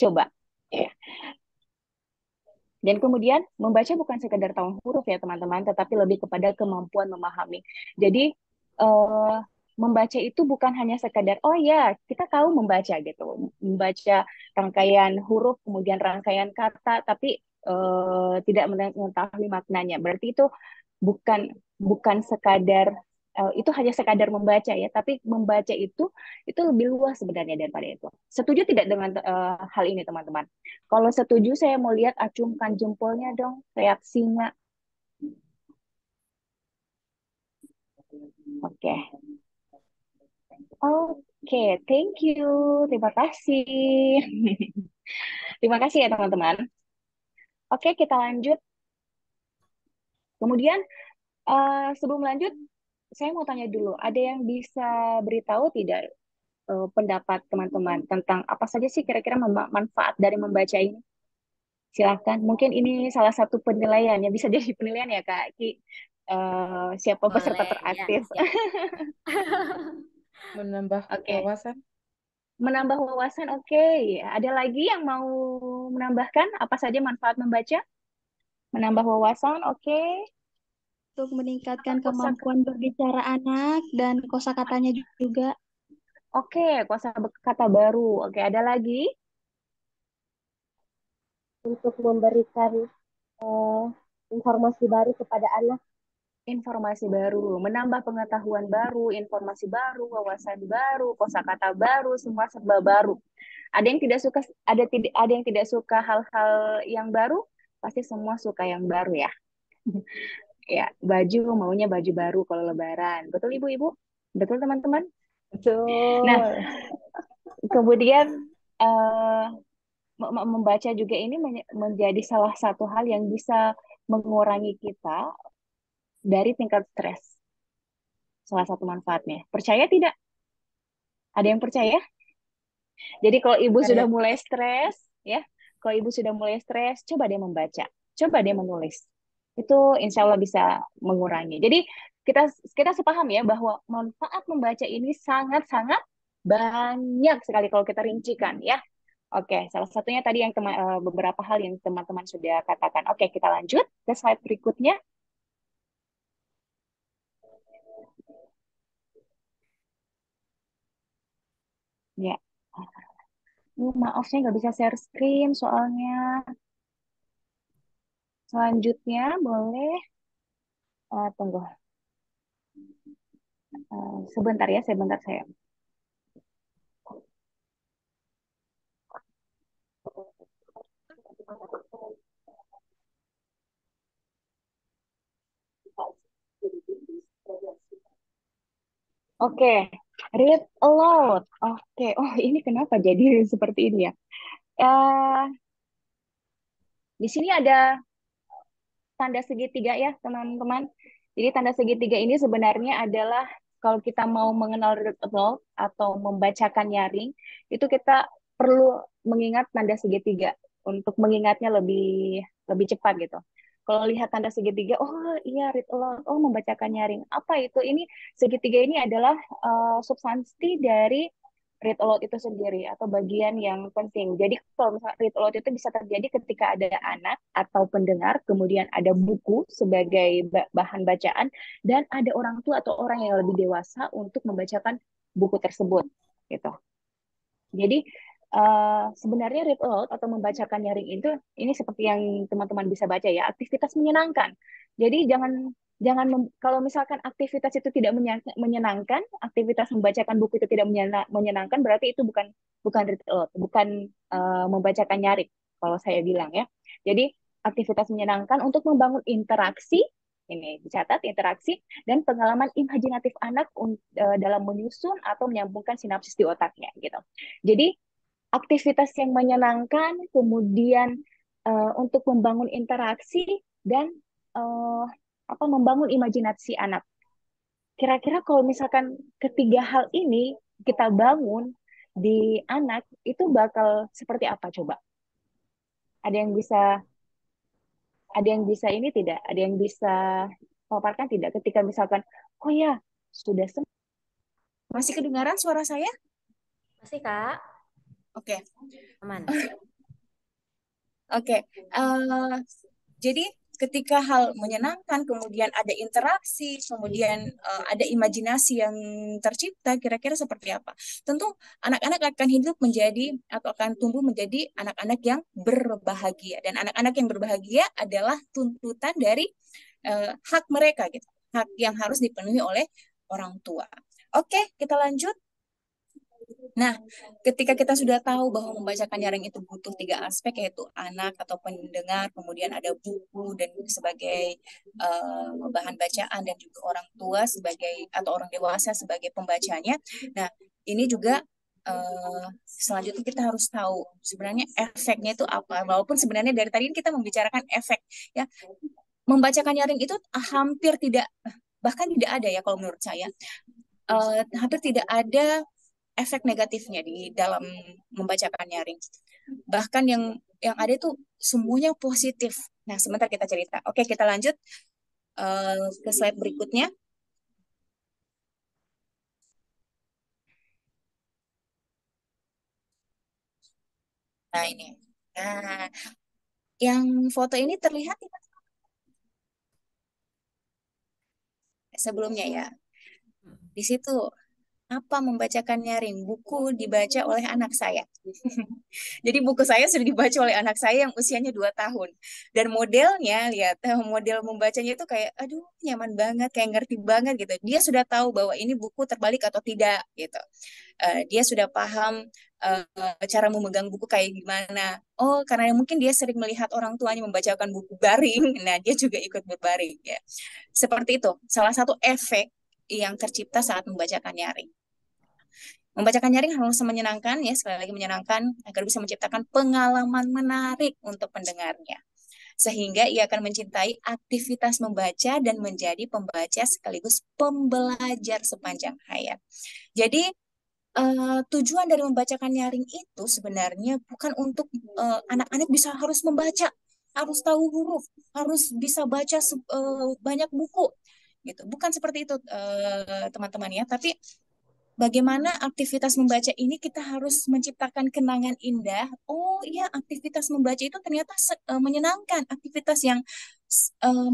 Coba. Ya. Dan kemudian membaca bukan sekedar tahu huruf ya teman-teman, tetapi lebih kepada kemampuan memahami. Jadi eh, membaca itu bukan hanya sekadar oh ya kita tahu membaca gitu, membaca rangkaian huruf kemudian rangkaian kata, tapi tidak mengetahui maknanya. Berarti itu bukan bukan sekadar itu hanya sekadar membaca ya, tapi membaca itu lebih luas sebenarnya daripada itu. Setuju tidak dengan hal ini teman-teman? Kalau setuju saya mau lihat acungkan jempolnya dong, reaksinya. Oke. Oke, thank you. Terima kasih. Terima kasih ya teman-teman. Oke, kita lanjut. Kemudian sebelum lanjut, saya mau tanya dulu, ada yang bisa beritahu tidak pendapat teman-teman tentang apa saja sih kira-kira manfaat dari membaca ini? Silahkan. Mungkin ini salah satu penilaian ya, bisa jadi penilaian ya Kak Ki. Siapa peserta Boleh, ya, teraktif? siap. Menambah Oke, wawasan. menambah wawasan. Oke, ada lagi yang mau menambahkan apa saja manfaat membaca? Menambah wawasan. Oke, Untuk meningkatkan kosa. kemampuan berbicara anak dan kosakatanya juga. Oke, kosa kata baru. Oke, ada lagi Untuk memberikan eh, informasi baru kepada anak. informasi baru, menambah pengetahuan baru, informasi baru, wawasan baru, kosakata baru, semua serba baru. Ada yang tidak suka, ada yang tidak suka hal-hal yang baru, pasti semua suka yang baru ya. Ya, baju maunya baju baru kalau Lebaran. Betul ibu-ibu? Betul teman-teman? Nah, Betul. kemudian eh, membaca juga ini menjadi salah satu hal yang bisa mengurangi kita dari tingkat stres. Salah satu manfaatnya. Percaya tidak? Ada yang percaya? Jadi kalau ibu sudah Kayak mulai stres, ya, kalau ibu sudah mulai stres, coba dia membaca, coba dia menulis. Itu insya Allah bisa mengurangi. Jadi kita kita sepaham ya bahwa manfaat membaca ini sangat-sangat banyak sekali kalau kita rincikan ya. Oke, salah satunya tadi yang beberapa hal yang teman-teman sudah katakan. Oke, kita lanjut ke slide berikutnya. Ya, maaf saya nggak bisa share screen soalnya. Selanjutnya boleh tunggu. Sebentar ya, sebentar saya. Oke, read aloud. Oke, oh ini kenapa jadi seperti ini ya? Eh, di sini ada tanda segitiga ya, teman-teman. Jadi tanda segitiga ini sebenarnya adalah kalau kita mau mengenal read aloud atau membacakan nyaring, itu kita perlu mengingat tanda segitiga untuk mengingatnya lebih lebih cepat gitu. Kalau lihat tanda segitiga, oh iya read aloud, oh membacakan nyaring. Apa itu? Ini segitiga ini adalah substansi dari read aloud itu sendiri atau bagian yang penting. Jadi kalau misalnya read aloud itu bisa terjadi ketika ada anak atau pendengar, kemudian ada buku sebagai bahan bacaan, dan ada orang tua atau orang yang lebih dewasa untuk membacakan buku tersebut. Gitu. Jadi sebenarnya read aloud atau membacakan nyaring itu ini seperti yang teman-teman bisa baca ya, aktivitas menyenangkan. Jadi jangan jangan kalau misalkan aktivitas itu tidak menyenangkan, aktivitas membacakan buku itu tidak menyenangkan, berarti itu bukan bukan read aloud, bukan membacakan nyaring kalau saya bilang ya. Jadi aktivitas menyenangkan untuk membangun interaksi ini dicatat interaksi dan pengalaman imajinatif anak dalam menyusun atau menyambungkan sinapsis di otaknya gitu. Jadi aktivitas yang menyenangkan, kemudian untuk membangun interaksi dan uh, apa membangun imajinasi anak. Kira-kira kalau misalkan ketiga hal ini kita bangun di anak itu bakal seperti apa coba? Ada yang bisa ada yang bisa ini tidak? Ada yang bisa paparkan tidak ketika misalkan oh ya sudah masih kedengaran suara saya? Masih, Kak? Oke. Aman. Oke, jadi ketika hal menyenangkan, kemudian ada interaksi, kemudian ada imajinasi yang tercipta, kira-kira seperti apa? Tentu anak-anak akan hidup menjadi atau akan tumbuh menjadi anak-anak yang berbahagia. Dan anak-anak yang berbahagia adalah tuntutan dari hak mereka gitu. Hak yang harus dipenuhi oleh orang tua. Oke, kita lanjut. Nah, ketika kita sudah tahu bahwa membacakan nyaring itu butuh tiga aspek, yaitu anak atau pendengar, kemudian ada buku dan sebagai bahan bacaan, dan juga orang tua sebagai atau orang dewasa sebagai pembacanya. Nah, ini juga selanjutnya kita harus tahu sebenarnya efeknya itu apa. Walaupun sebenarnya dari tadi kita membicarakan efek, ya, membacakan nyaring itu hampir tidak, bahkan tidak ada ya kalau menurut saya, hampir tidak ada efek negatifnya di dalam membacakan nyaring. Bahkan yang ada itu semuanya positif. Nah, sebentar kita cerita. Oke, kita lanjut ke slide berikutnya. Nah, ini. Nah, yang foto ini terlihat tidak sebelumnya ya. Di situ apa membacakan nyaring? Buku dibaca oleh anak saya. Jadi buku saya sudah dibaca oleh anak saya yang usianya 2 tahun. Dan modelnya, lihat, model membacanya itu kayak, aduh, nyaman banget, kayak ngerti banget gitu. Dia sudah tahu bahwa ini buku terbalik atau tidak gitu. Dia sudah paham cara memegang buku kayak gimana. Oh, karena mungkin dia sering melihat orang tuanya membacakan buku baring, nah dia juga ikut berbaring ya. Seperti itu, salah satu efek yang tercipta saat membacakan nyaring. Membacakan nyaring harus menyenangkan ya, sekali lagi menyenangkan agar bisa menciptakan pengalaman menarik untuk pendengarnya. Sehingga ia akan mencintai aktivitas membaca dan menjadi pembaca sekaligus pembelajar sepanjang hayat. Jadi tujuan dari membacakan nyaring itu sebenarnya bukan untuk anak-anak bisa harus membaca, harus tahu huruf, harus bisa baca banyak buku gitu. Bukan seperti itu teman-teman ya, tapi bagaimana aktivitas membaca ini kita harus menciptakan kenangan indah. Oh iya, aktivitas membaca itu ternyata menyenangkan, aktivitas yang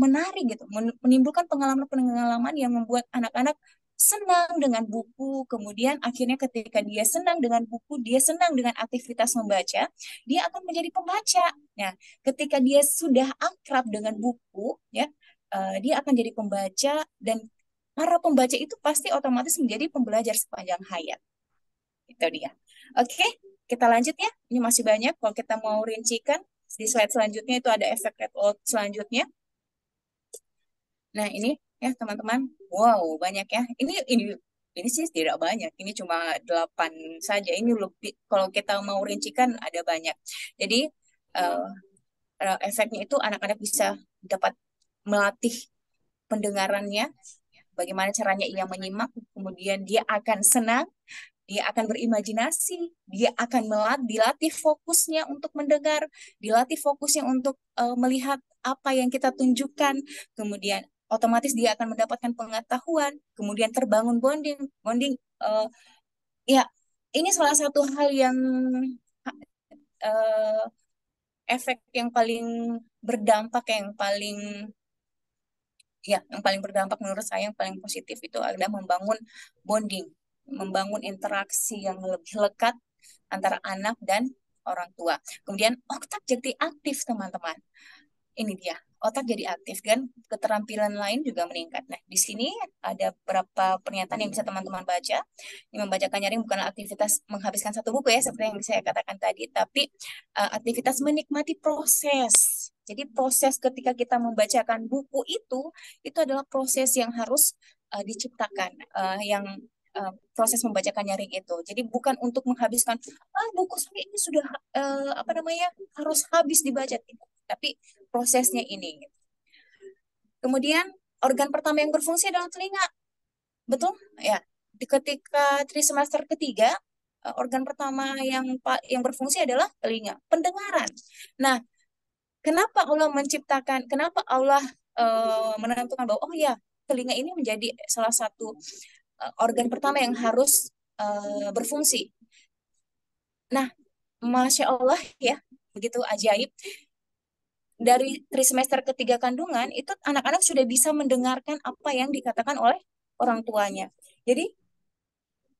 menarik gitu, menimbulkan pengalaman-pengalaman yang membuat anak-anak senang dengan buku. Kemudian akhirnya ketika dia senang dengan buku, dia senang dengan aktivitas membaca, dia akan menjadi pembaca. Nah, ketika dia sudah akrab dengan buku, ya, dia akan jadi pembaca, dan para pembaca itu pasti otomatis menjadi pembelajar sepanjang hayat. Itu dia. Oke, kita lanjut ya. Ini masih banyak. Kalau kita mau rincikan, di slide selanjutnya itu ada efek reward selanjutnya. Nah, ini ya teman-teman. Wow, banyak ya. Ini sih tidak banyak. Ini cuma 8 saja. Ini lebih, kalau kita mau rincikan ada banyak. Jadi uh, efeknya itu anak-anak bisa dapat melatih pendengarannya, bagaimana caranya ia menyimak, kemudian dia akan senang, dia akan berimajinasi, dia akan dilatih fokusnya untuk mendengar, dilatih fokusnya untuk melihat apa yang kita tunjukkan, kemudian otomatis dia akan mendapatkan pengetahuan, kemudian terbangun bonding, bonding ya, ini salah satu hal yang uh, efek yang paling berdampak, yang paling berdampak menurut saya, yang paling positif itu adalah membangun bonding, membangun interaksi yang lebih lekat antara anak dan orang tua. Kemudian otak jadi aktif, teman-teman. Ini dia, otak jadi aktif kan, keterampilan lain juga meningkat. Nah, di sini ada beberapa pernyataan yang bisa teman-teman baca. Yang membacakan nyaring bukanlah aktivitas menghabiskan satu buku ya, seperti yang saya katakan tadi, tapi aktivitas menikmati proses. Jadi proses ketika kita membacakan buku itu adalah proses yang harus diciptakan, yang proses membacakan nyaring itu. Jadi bukan untuk menghabiskan buku saya ini sudah apa namanya, harus habis dibaca, tapi prosesnya ini. Kemudian organ pertama yang berfungsi adalah telinga. Betul? Ya. Ketika trimester ketiga, organ pertama yang berfungsi adalah telinga, pendengaran. Nah, kenapa Allah menentukan bahwa oh ya, telinga ini menjadi salah satu organ pertama yang harus berfungsi. Nah, Masya Allah ya, begitu ajaib. dari trimester ketiga kandungan itu anak-anak sudah bisa mendengarkan apa yang dikatakan oleh orang tuanya. Jadi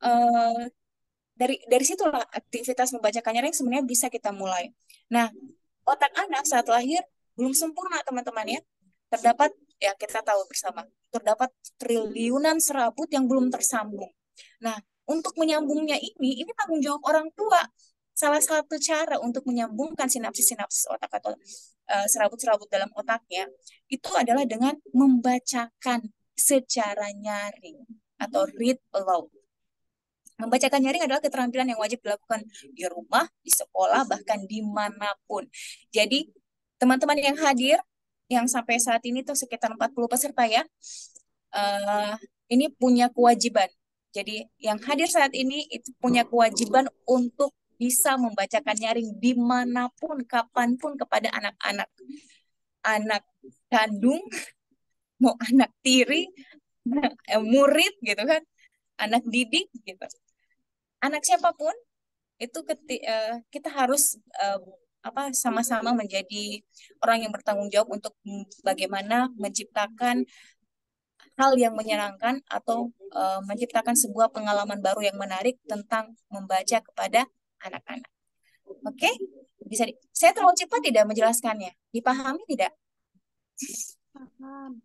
eh, dari situlah aktivitas membacakannya yang sebenarnya bisa kita mulai. Nah, otak anak saat lahir belum sempurna teman-teman ya. Terdapat ya kita tahu bersama, terdapat triliunan serabut yang belum tersambung. Nah, untuk menyambungnya ini tanggung jawab orang tua. Salah satu cara untuk menyambungkan sinapsis-sinapsis otak atau serabut-serabut dalam otaknya itu adalah dengan membacakan secara nyaring atau read aloud. Membacakan nyaring adalah keterampilan yang wajib dilakukan di rumah, di sekolah, bahkan dimanapun. Jadi, teman-teman yang hadir, yang sampai saat ini tuh sekitar 40 peserta ya, eh, ini punya kewajiban. Jadi, yang hadir saat ini itu punya kewajiban untuk bisa membacakan nyaring dimanapun, kapanpun kepada anak-anak. Anak kandung, mau anak tiri, murid gitu kan, anak didik gitu. Anak siapapun itu kita harus sama-sama menjadi orang yang bertanggung jawab untuk bagaimana menciptakan hal yang menyenangkan atau menciptakan sebuah pengalaman baru yang menarik tentang membaca kepada anak-anak. Oke? Saya terlalu cepat tidak menjelaskannya. Dipahami tidak? Paham.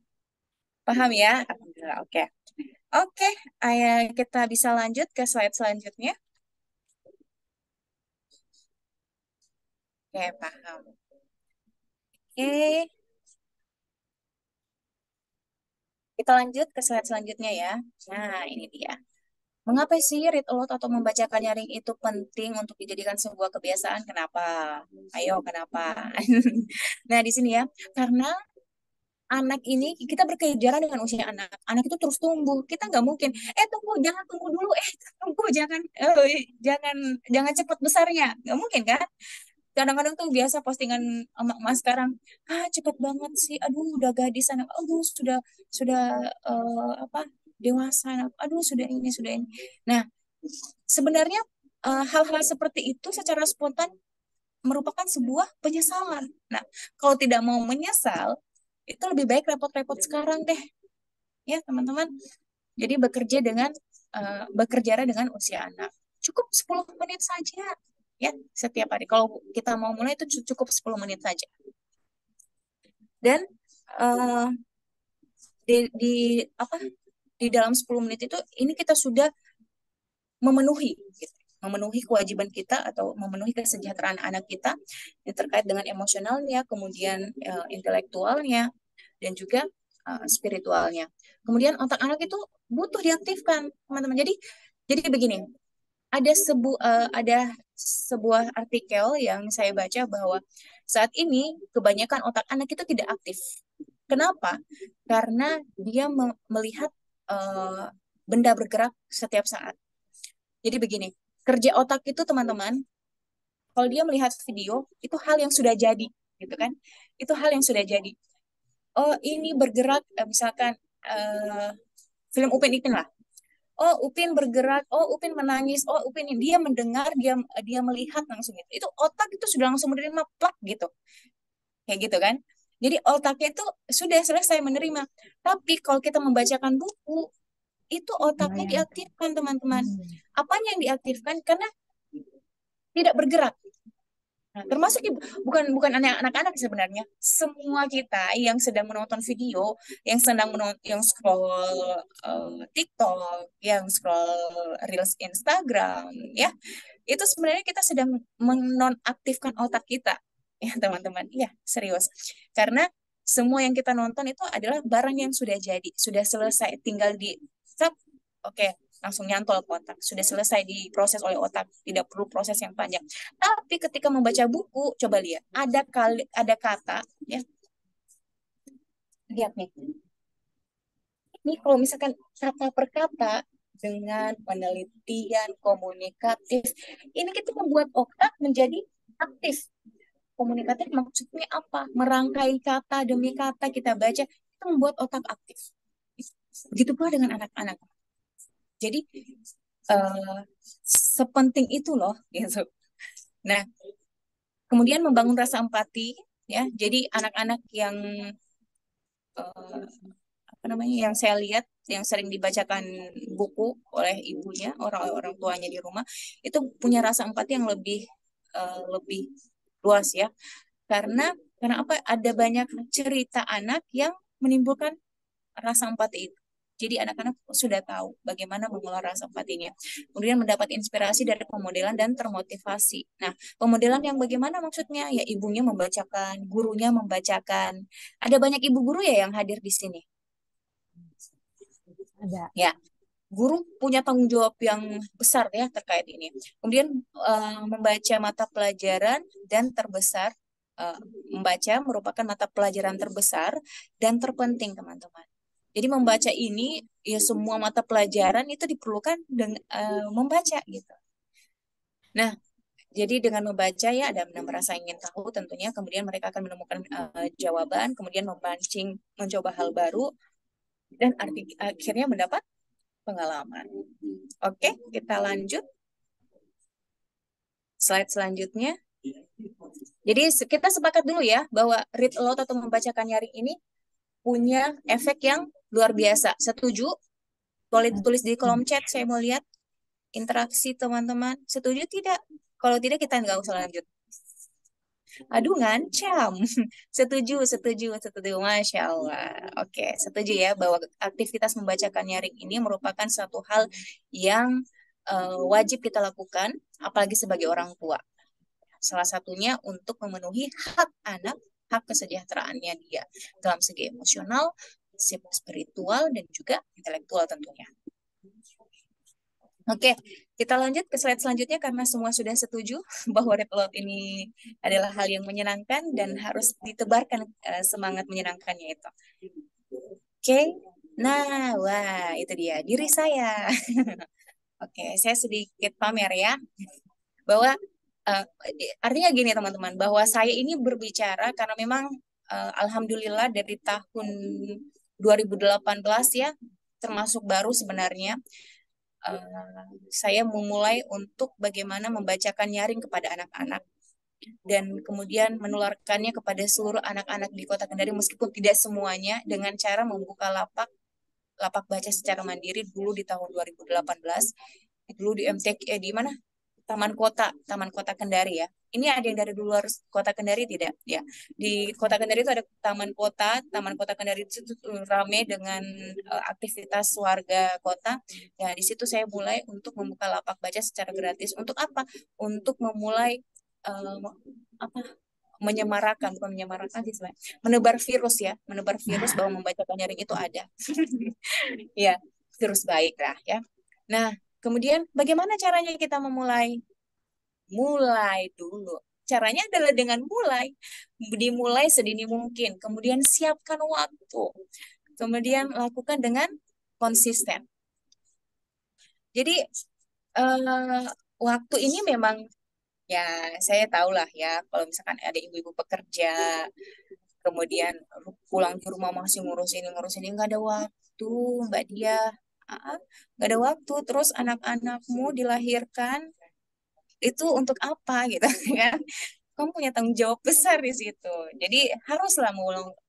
Paham ya? Alhamdulillah. Oke. Oke, kita bisa lanjut ke slide selanjutnya. Oke, paham. Oke, kita lanjut ke slide selanjutnya ya. Nah, ini dia. Mengapa sih read aloud atau membacakan nyaring itu penting untuk dijadikan sebuah kebiasaan? Kenapa? Ayo, kenapa? Nah, di sini ya. Karena anak ini kita berkejaran dengan usia anak. Anak itu terus tumbuh. Kita nggak mungkin, tunggu, jangan tunggu dulu, tunggu, jangan cepat besarnya. Nggak mungkin kan? Kadang-kadang tuh biasa postingan emak-emak sekarang, cepet banget sih, aduh udah gadis anak, aduh sudah apa dewasa anak, aduh sudah ini. Nah, sebenarnya hal-hal seperti itu secara spontan merupakan sebuah penyesalan. Nah, kalau tidak mau menyesal, itu lebih baik repot-repot sekarang deh, ya teman-teman. Jadi bekerja dengan usia anak. Cukup 10 menit saja ya setiap hari. Kalau kita mau mulai itu cukup 10 menit saja. Dan uh, di dalam 10 menit itu ini kita sudah memenuhi gitu. Memenuhi kewajiban kita atau memenuhi kesejahteraan anak kita yang terkait dengan emosionalnya, kemudian intelektualnya dan juga spiritualnya. Kemudian otak anak itu butuh diaktifkan, teman-teman. Jadi begini, ada sebuah artikel yang saya baca bahwa saat ini kebanyakan otak anak itu tidak aktif. Kenapa? Karena dia melihat benda bergerak setiap saat. Jadi begini, kerja otak itu teman-teman, kalau dia melihat video itu hal yang sudah jadi, gitu kan? Itu hal yang sudah jadi. Oh ini bergerak, misalkan film Upin Ipin lah. Oh, Upin bergerak, oh Upin menangis, oh Upin ini dia mendengar, dia melihat langsung gitu. Itu otak itu sudah langsung menerima plak gitu. Kayak gitu kan. Jadi otaknya itu sudah selesai menerima. Tapi kalau kita membacakan buku, itu otaknya diaktifkan, teman-teman. Apanya yang diaktifkan? Karena tidak bergerak. Nah, termasuk bukan bukan anak-anak sebenarnya. Semua kita yang sedang menonton video, yang scroll TikTok, yang scroll Reels Instagram, ya, itu sebenarnya kita sedang menonaktifkan otak kita, ya teman-teman. Iya, serius. Karena semua yang kita nonton itu adalah barang yang sudah jadi, sudah selesai, tinggal di oke, langsung nyantol ke otak. Sudah selesai diproses oleh otak, tidak perlu proses yang panjang. Tapi ketika membaca buku, coba lihat, ada kata, ya. Lihat nih. Ini kalau misalkan kata per kata dengan penelitian komunikatif, ini kita membuat otak menjadi aktif. Komunikatif maksudnya apa? Merangkai kata demi kata kita baca, itu membuat otak aktif. Begitu pula dengan anak-anak. Jadi sepenting itu loh gitu. Nah, kemudian membangun rasa empati ya. Jadi anak-anak yang eh, apa namanya, yang saya lihat yang sering dibacakan buku oleh ibunya, orang-orang tuanya di rumah, itu punya rasa empati yang lebih luas ya. Karena apa? Ada banyak cerita anak yang menimbulkan rasa empati itu. Jadi anak-anak sudah tahu bagaimana mengelola rasa empatinya. Kemudian mendapat inspirasi dari pemodelan dan termotivasi. Nah, pemodelan yang bagaimana maksudnya? Ya ibunya membacakan, gurunya membacakan. Ada banyak ibu guru ya yang hadir di sini. Ada. Ya, guru punya tanggung jawab yang besar ya terkait ini. Kemudian membaca mata pelajaran dan terbesar, eh, membaca merupakan mata pelajaran terbesar dan terpenting, teman-teman. Jadi membaca ini ya semua mata pelajaran itu diperlukan dengan membaca gitu. Nah, jadi dengan membaca ya ada merasa ingin tahu tentunya, kemudian mereka akan menemukan jawaban, kemudian memancing mencoba hal baru dan akhirnya mendapat pengalaman. Oke, kita lanjut slide selanjutnya. Jadi kita sepakat dulu ya bahwa read aloud atau membacakan nyaring ini punya efek yang luar biasa. Setuju? Tulis di kolom chat, saya mau lihat interaksi teman-teman. Setuju tidak? Kalau tidak kita nggak usah lanjut. Aduh, ngancam. Setuju, setuju, setuju. Masya Allah. Oke, setuju ya bahwa aktivitas membacakan nyaring ini merupakan satu hal yang wajib kita lakukan, apalagi sebagai orang tua. Salah satunya untuk memenuhi hak anak, hak kesejahteraannya dia dalam segi emosional, spiritual, dan juga intelektual tentunya. Oke, kita lanjut ke slide selanjutnya karena semua sudah setuju bahwa read aloud ini adalah hal yang menyenangkan dan harus ditebarkan semangat menyenangkannya itu. Oke, nah, wah itu dia diri saya. Oke, saya sedikit pamer ya bahwa uh, artinya gini teman-teman, bahwa saya ini berbicara karena memang alhamdulillah dari tahun 2018 ya, termasuk baru sebenarnya, saya memulai untuk bagaimana membacakan nyaring kepada anak-anak dan kemudian menularkannya kepada seluruh anak-anak di Kota Kendari meskipun tidak semuanya, dengan cara membuka lapak baca secara mandiri dulu di tahun 2018, dulu di MTQ di mana, Taman Kota Kendari ya. Ini ada yang dari luar Kota Kendari tidak? Ya. Di Kota Kendari itu ada Taman Kota Kendari itu ramai dengan aktivitas warga kota. Ya, di situ saya mulai untuk membuka lapak baca secara gratis. Untuk apa? Untuk memulai apa? Menyemarakan, bukan menyemarakan sih, menebar virus ya, menebar virus bahwa membacakan nyaring itu ada. Ya, virus baik lah ya. Nah, kemudian bagaimana caranya kita memulai? Mulai dulu. Caranya adalah dengan dimulai sedini mungkin. Kemudian siapkan waktu. Kemudian lakukan dengan konsisten. Jadi waktu ini memang ya saya tahulah ya kalau misalkan ada ibu-ibu pekerja, kemudian pulang ke rumah masih ngurus ini nggak ada waktu, Mbak Dia. Nggak ada waktu. Terus anak-anakmu dilahirkan itu untuk apa gitu kan, kamu punya tanggung jawab besar di situ. Jadi haruslah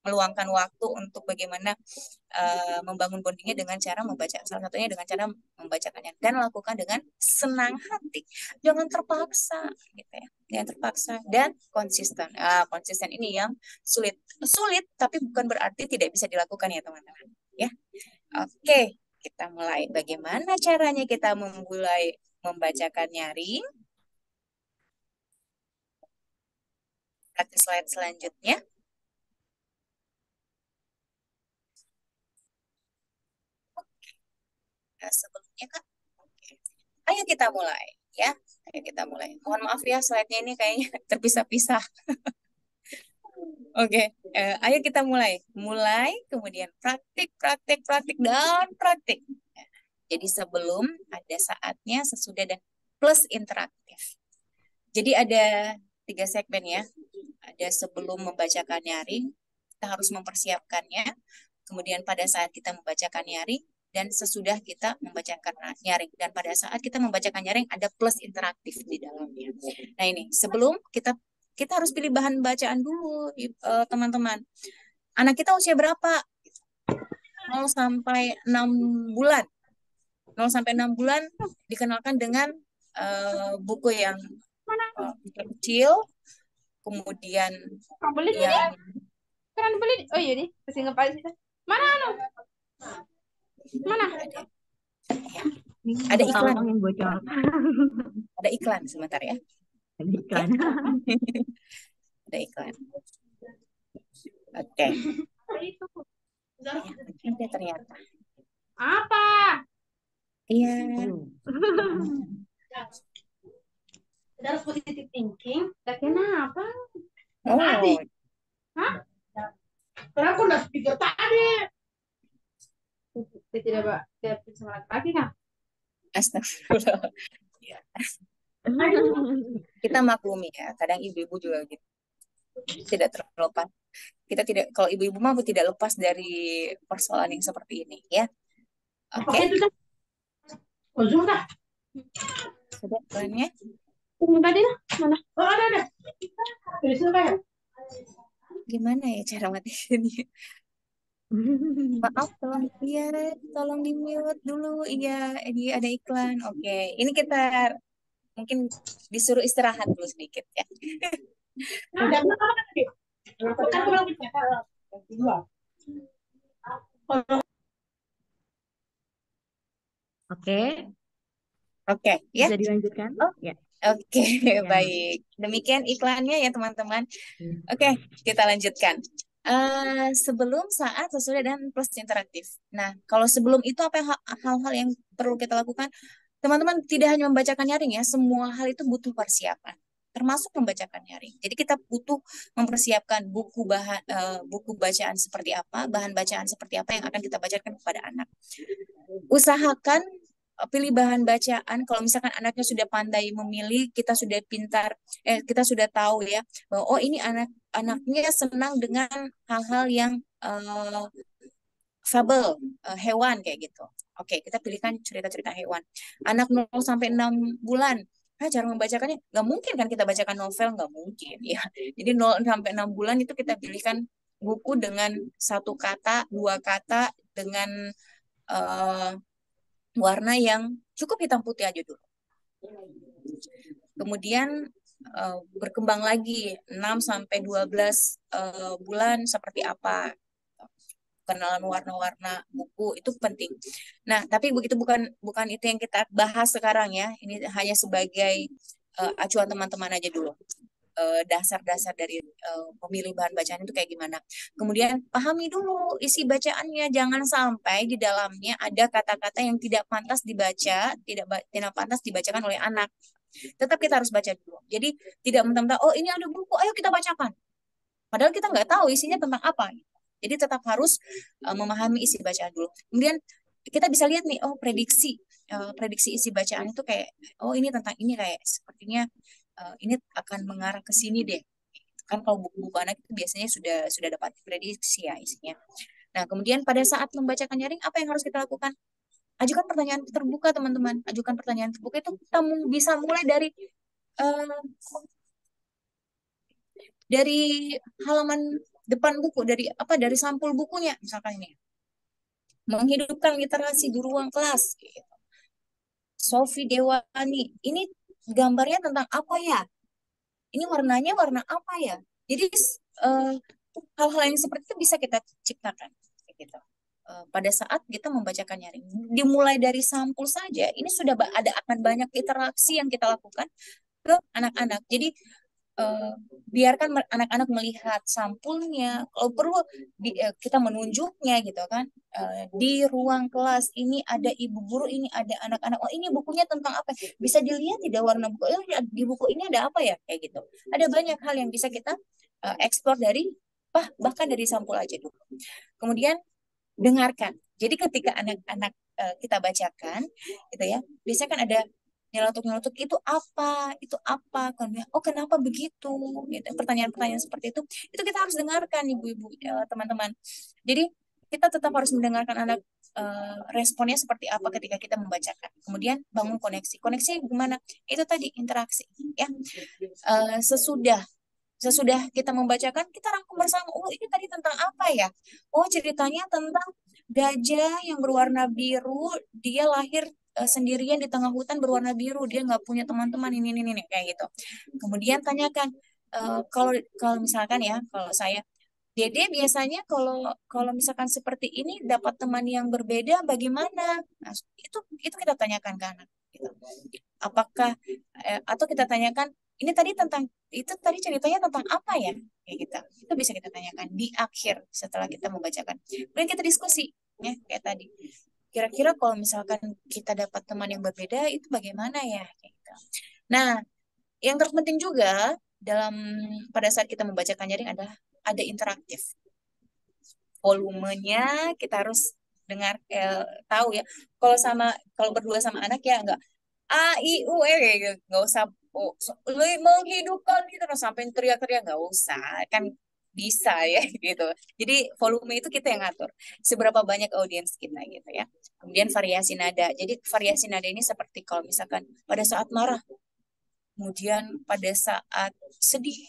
meluangkan waktu untuk bagaimana membangun bondingnya dengan cara membaca, salah satunya dengan cara membacakannya, dan lakukan dengan senang hati, jangan terpaksa gitu ya, jangan terpaksa, dan konsisten. Konsisten ini yang sulit tapi bukan berarti tidak bisa dilakukan ya teman-teman ya. Oke, kita mulai. Bagaimana caranya kita memulai membacakan nyaring? Ke slide selanjutnya. Nah, sebelumnya Kak, ayo kita mulai ya. Ayo kita mulai. Mohon maaf ya slide-nya ini kayaknya terpisah-pisah. Oke, ayo kita mulai. Mulai, kemudian praktik, praktik, praktik, dan praktik. Jadi sebelum, ada saatnya, sesudah, dan plus interaktif. Jadi ada 3 segmen ya. Ada sebelum membacakan nyaring, kita harus mempersiapkannya. Kemudian pada saat kita membacakan nyaring, dan sesudah kita membacakan nyaring. Dan pada saat kita membacakan nyaring, ada plus interaktif di dalamnya. Nah ini, sebelum kita kita harus pilih bahan bacaan dulu, teman-teman. Anak kita usia berapa? 0 sampai 6 bulan. 0 sampai 6 bulan dikenalkan dengan buku yang kecil, kemudian Beli tadi, yang kan beli. Oh iya nih, masih ngepas itu. Mana anu? Mana? ada iklan, Tolong yang bocor. ada iklan sebentar ya. Ada iklan. Ada iklan. Oke. Itu. Ada ternyata. Apa? Iya. Harus positive thinking. Lah kenapa? Oh, Hah? Karena aku udah speaker tadi. Dia tidak bisa lagi kan? astagfirullah. Ya. Kita maklumi ya, kadang ibu-ibu juga gitu. Tidak terlepas. Kita tidak, kalau ibu-ibu mah tidak lepas dari persoalan yang seperti ini ya. Oke. Itu dah. Oh, sudah. Sudah iklannya. Tadi dah. Mana? Oh, ada. Dari sini ya? Gimana ya cara matiin? Maaf, tolong di mute dulu. Iya, ini ada iklan. Oke, ini kita mungkin disuruh istirahat dulu sedikit ya. Ada apa tadi? Kan kurang dua. Oke, Oke, ya. bisa dilanjutkan? Oh. Ya. Oke, Ya. baik. Demikian iklannya ya teman-teman. Hmm. Oke, kita lanjutkan. Sebelum, saat, sesudah, dan plus interaktif. Nah, kalau sebelum itu apa hal-hal yang perlu kita lakukan? Teman-teman tidak hanya membacakan nyaring ya, semua hal itu butuh persiapan, termasuk membacakan nyaring. Jadi kita butuh mempersiapkan buku bacaan seperti apa, bahan bacaan seperti apa yang akan kita bacakan kepada anak. Usahakan pilih bahan bacaan. Kalau misalkan anaknya sudah pandai memilih, kita sudah pintar, kita sudah tahu ya, bahwa oh ini anaknya senang dengan hal-hal yang fabel, hewan kayak gitu. Oke, kita pilihkan cerita-cerita hewan. Anak 0 sampai 6 bulan. Cara membacakannya, nggak mungkin kan kita bacakan novel, nggak mungkin ya. Jadi 0 sampai 6 bulan itu kita pilihkan buku dengan 1 kata, 2 kata, dengan warna yang cukup hitam putih aja dulu. Kemudian berkembang lagi 6 sampai 12 bulan seperti apa, kenalan warna-warna buku itu penting. Nah, tapi begitu bukan itu yang kita bahas sekarang ya. Ini hanya sebagai acuan teman-teman aja dulu. Dasar-dasar dari memilih bahan bacaan itu kayak gimana. Kemudian pahami dulu isi bacaannya, jangan sampai di dalamnya ada kata-kata yang tidak pantas dibaca, tidak pantas dibacakan oleh anak. Tetap kita harus baca dulu. Jadi tidak mentah-mentah, oh ini ada buku, ayo kita bacakan. Padahal kita nggak tahu isinya tentang apa. Jadi tetap harus memahami isi bacaan dulu. Kemudian kita bisa lihat nih, oh prediksi isi bacaan itu kayak, oh ini tentang ini, kayak sepertinya ini akan mengarah ke sini deh. Kan kalau buku-buku anak itu biasanya sudah dapat prediksi ya isinya. Nah, kemudian pada saat membacakan nyaring, apa yang harus kita lakukan? Ajukan pertanyaan terbuka, teman-teman. Ajukan pertanyaan terbuka itu kita bisa mulai dari halaman depan buku, dari sampul bukunya, misalkan ini. Menghidupkan literasi di ruang kelas. Sofi Dewani, ini gambarnya tentang apa ya? Ini warnanya warna apa ya? Jadi hal-hal yang seperti itu bisa kita ciptakan. Gitu. Pada saat kita membacakan nyaring, dimulai dari sampul saja, ini sudah akan banyak interaksi yang kita lakukan ke anak-anak. Jadi biarkan anak-anak melihat sampulnya, kalau perlu kita menunjuknya gitu kan. Di ruang kelas ini ada ibu guru, ini ada anak-anak, oh ini bukunya tentang apa, bisa dilihat tidak warna buku, di buku ini ada apa ya, kayak gitu. Ada banyak hal yang bisa kita eksplor dari bahkan dari sampul aja dulu. Kemudian dengarkan. Jadi ketika anak-anak kita bacakan gitu ya, biasanya kan ada nyelotok itu apa, oh kenapa begitu, gitu. Pertanyaan-pertanyaan seperti itu kita harus dengarkan, ibu-ibu, teman-teman. Jadi kita tetap harus mendengarkan anak, responnya seperti apa ketika kita membacakan. Kemudian bangun koneksi gimana, itu tadi interaksi ya. Sesudah Sesudah kita membacakan, kita rangkum bersama. Oh, ini tadi tentang apa ya? Oh, ceritanya tentang gajah yang berwarna biru. Dia lahir sendirian di tengah hutan berwarna biru. Dia nggak punya teman-teman ini kayak gitu. Kemudian tanyakan, kalau kalau misalkan ya, kalau saya, Dede biasanya kalau kalau misalkan seperti ini dapat teman yang berbeda bagaimana? Nah, itu kita tanyakan ke anak. Gitu. Apakah atau kita tanyakan ini tadi tentang itu tadi ceritanya tentang apa ya? Kayak gitu. Itu bisa kita tanyakan di akhir setelah kita membacakan. Kemudian kita diskusi ya kayak tadi. Kira-kira kalau misalkan kita dapat teman yang berbeda itu bagaimana ya? Kayak gitu. Nah, yang terpenting juga dalam pada saat kita membacakan nyaring adalah ada interaktif. Volumenya kita harus dengar tahu ya. Kalau berdua sama anak ya enggak A I U E nggak usah menghidupkan gitu sampai teriak-teriak nggak usah kan bisa ya gitu. Jadi volume itu kita yang ngatur. Seberapa banyak audiens kita gitu ya. Kemudian variasi nada. Jadi variasi nada ini seperti kalau misalkan pada saat marah, kemudian pada saat sedih,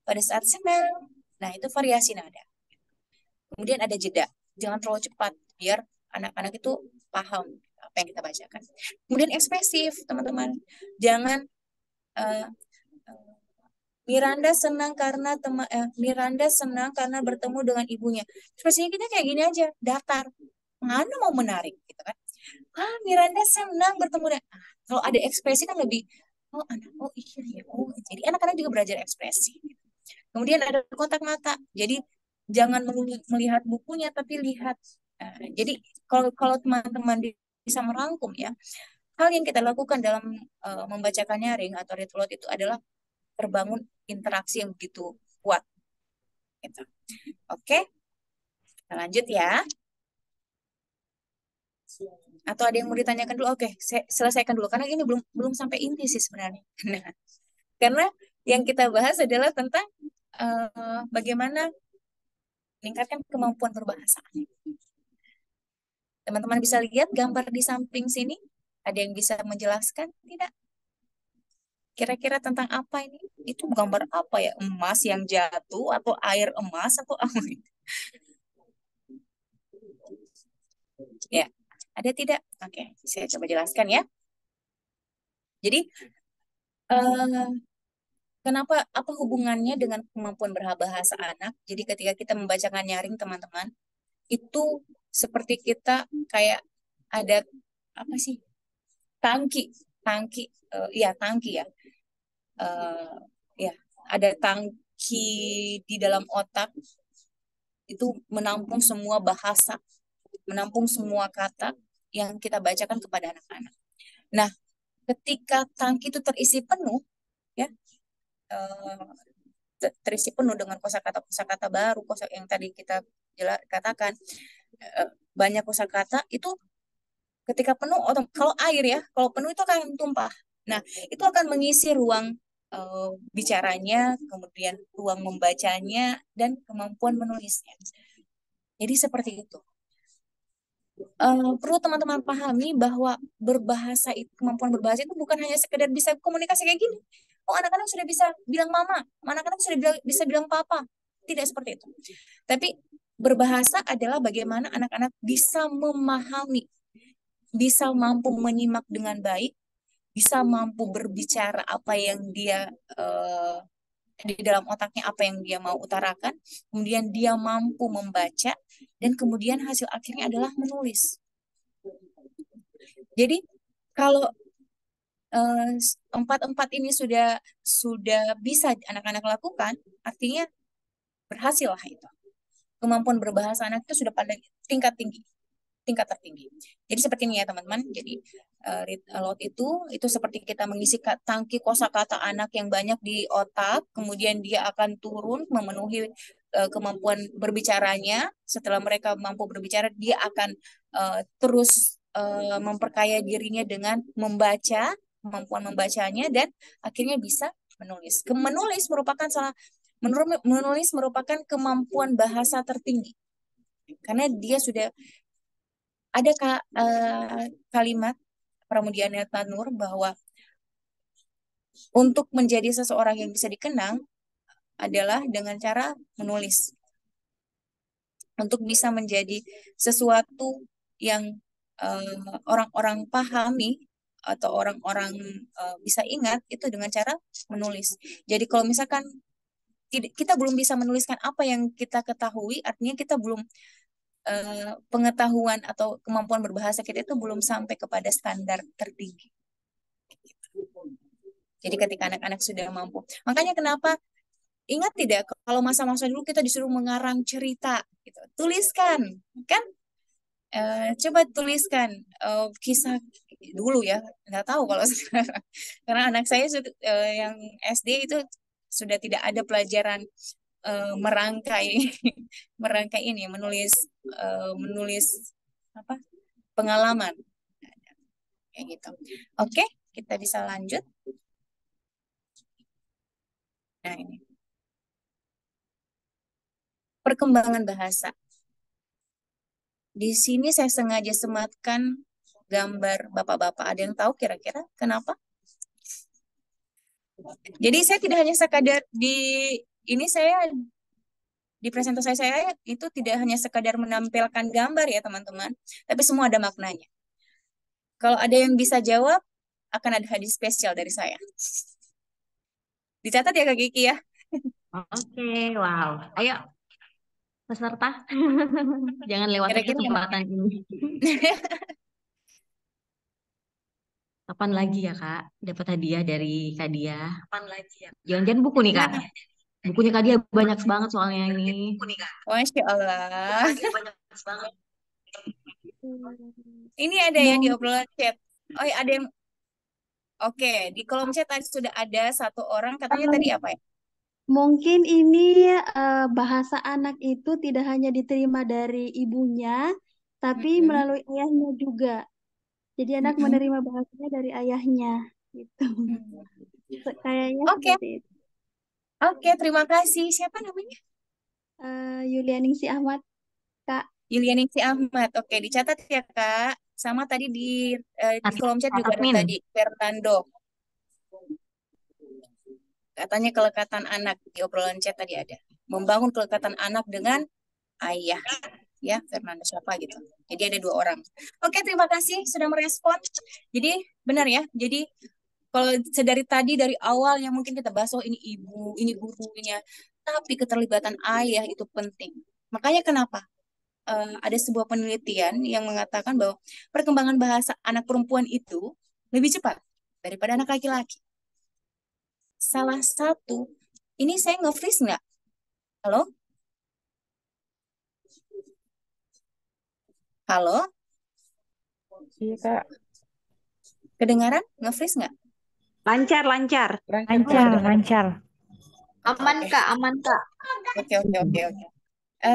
pada saat senang. Nah, itu variasi nada. Kemudian ada jeda. Jangan terlalu cepat biar anak-anak itu paham apa yang kita bacakan. Kemudian ekspresif, teman-teman. Jangan uh, Miranda senang karena bertemu dengan ibunya. Ekspresinya kita kayak gini aja, datar. Mana mau menarik gitu kan. Miranda senang bertemu dengan kalau ada ekspresi kan lebih oh iya ya. Oh, jadi anak-anak juga belajar ekspresi. Kemudian ada kontak mata. Jadi jangan melihat bukunya tapi lihat. Jadi kalau teman-teman bisa merangkum ya, hal yang kita lakukan dalam membacakan nyaring atau read aloud itu adalah terbangun interaksi yang begitu kuat. Gitu. Oke, kita lanjut ya. Atau ada yang mau ditanyakan dulu? Oke, saya selesaikan dulu karena ini belum sampai inti sih sebenarnya. Nah, karena yang kita bahas adalah tentang bagaimana meningkatkan kemampuan berbahasa. Teman-teman bisa lihat gambar di samping sini? Ada yang bisa menjelaskan? Tidak? Kira-kira tentang apa ini? Itu gambar apa ya? Emas yang jatuh atau air emas atau apa? Ya, ada tidak? Oke, saya coba jelaskan ya. Jadi, kenapa apa hubungannya dengan kemampuan berbahasa anak? Jadi ketika kita membacakan nyaring teman-teman, itu seperti kita kayak ada apa sih? Tangki, tangki ya. Ya, ada tangki di dalam otak itu menampung semua bahasa, menampung semua kata yang kita bacakan kepada anak-anak. Nah, ketika tangki itu terisi penuh, ya, terisi penuh dengan kosakata baru, yang tadi kita katakan, banyak kosakata itu ketika penuh, kalau air ya, kalau penuh itu akan tumpah. Nah, itu akan mengisi ruang bicaranya, kemudian ruang membacanya, dan kemampuan menulisnya. Jadi seperti itu. Perlu teman-teman pahami bahwa kemampuan berbahasa itu bukan hanya sekedar bisa komunikasi kayak gini. Oh, anak-anak sudah bisa bilang mama, anak-anak sudah bisa bilang papa. Tidak seperti itu. Tapi berbahasa adalah bagaimana anak-anak bisa memahami, bisa mampu menyimak dengan baik, bisa mampu berbicara apa yang dia di dalam otaknya apa yang dia mau utarakan, kemudian dia mampu membaca, dan kemudian hasil akhirnya adalah menulis. Jadi kalau empat ini sudah bisa anak-anak lakukan, artinya berhasil lah itu. Kemampuan berbahasa anak itu sudah pada tingkat tertinggi. Jadi seperti ini ya teman-teman. Jadi read aloud itu seperti kita mengisi tangki kosakata anak yang banyak di otak, kemudian dia akan turun memenuhi kemampuan berbicaranya. Setelah mereka mampu berbicara, dia akan terus memperkaya dirinya dengan membaca, kemampuan membacanya, dan akhirnya bisa menulis. Menulis merupakan kemampuan bahasa tertinggi karena dia sudah ada kalimat Pramudia Nettanur bahwa untuk menjadi seseorang yang bisa dikenang, adalah dengan cara menulis. Untuk bisa menjadi sesuatu yang orang-orang pahami atau orang-orang bisa ingat itu dengan cara menulis. Jadi kalau misalkan kita belum bisa menuliskan apa yang kita ketahui, artinya kita belum pengetahuan atau kemampuan berbahasa kita itu belum sampai kepada standar tertinggi. Jadi ketika anak-anak sudah mampu, makanya kenapa ingat tidak kalau masa-masa dulu kita disuruh mengarang cerita, gitu. Tuliskan, kan? Coba tuliskan kisah dulu ya, nggak tahu kalau sekarang. Karena anak saya yang SD itu sudah tidak ada pelajaran merangkai merangkai ini, menulis apa pengalaman kayak gitu. Oke, kita bisa lanjut. Nah, ini perkembangan bahasa. Di sini saya sengaja sematkan gambar bapak-bapak. Ada yang tahu kira-kira kenapa? Jadi saya tidak hanya sekadar di presentasi saya itu tidak hanya sekadar menampilkan gambar ya teman-teman, tapi semua ada maknanya. Kalau ada yang bisa jawab, akan ada hadiah spesial dari saya. Dicatat ya Kak Kiki ya. Oke, wow. Ayo, peserta. Jangan lewatkan Kira-kira kesempatan ini. Kapan lagi ya, Kak? Dapat hadiah dari Kak Dia. Kapan lagi ya? Jangan-jangan buku nih, Kak. Nah, Bukunya Kak Dia banyak banget soalnya ini. Masya Allah. Banyak banget. Ini ada ya di Mung- obrolan chat. Oh, ya, ada yang oke, di kolom chat tadi sudah ada satu orang katanya tadi apa ya? Mungkin ini bahasa anak itu tidak hanya diterima dari ibunya, tapi Mm-mm. melalui ayahnya juga. Jadi anak Mm-mm. menerima bahasanya dari ayahnya, gitu. Kayaknya Oke, seperti itu. oke, terima kasih. Siapa namanya? Yulianingsi Ahmad, Kak. Yulianingsi Ahmad. Oke, dicatat ya, Kak. Sama tadi di kolom chat juga ada Admin. tadi, Fernando. Katanya kelekatan anak di obrolan chat tadi ada. Membangun kelekatan anak dengan ayah. Ya, Fernando siapa gitu. Jadi ada dua orang. Oke, terima kasih sudah merespon. Jadi benar ya. Jadi kalau sedari tadi dari awal yang mungkin kita bahas oh ini ibu, ini gurunya, tapi keterlibatan ayah itu penting. Makanya kenapa ada sebuah penelitian yang mengatakan bahwa perkembangan bahasa anak perempuan itu lebih cepat daripada anak laki-laki. Salah satu, ini saya nge-freeze nggak? Halo? Halo? Iya, Kak. Kedengaran? Nge-freeze nggak? Lancar, lancar. Lancar, lancar. Aman Oke. Kak, aman Kak. Oke.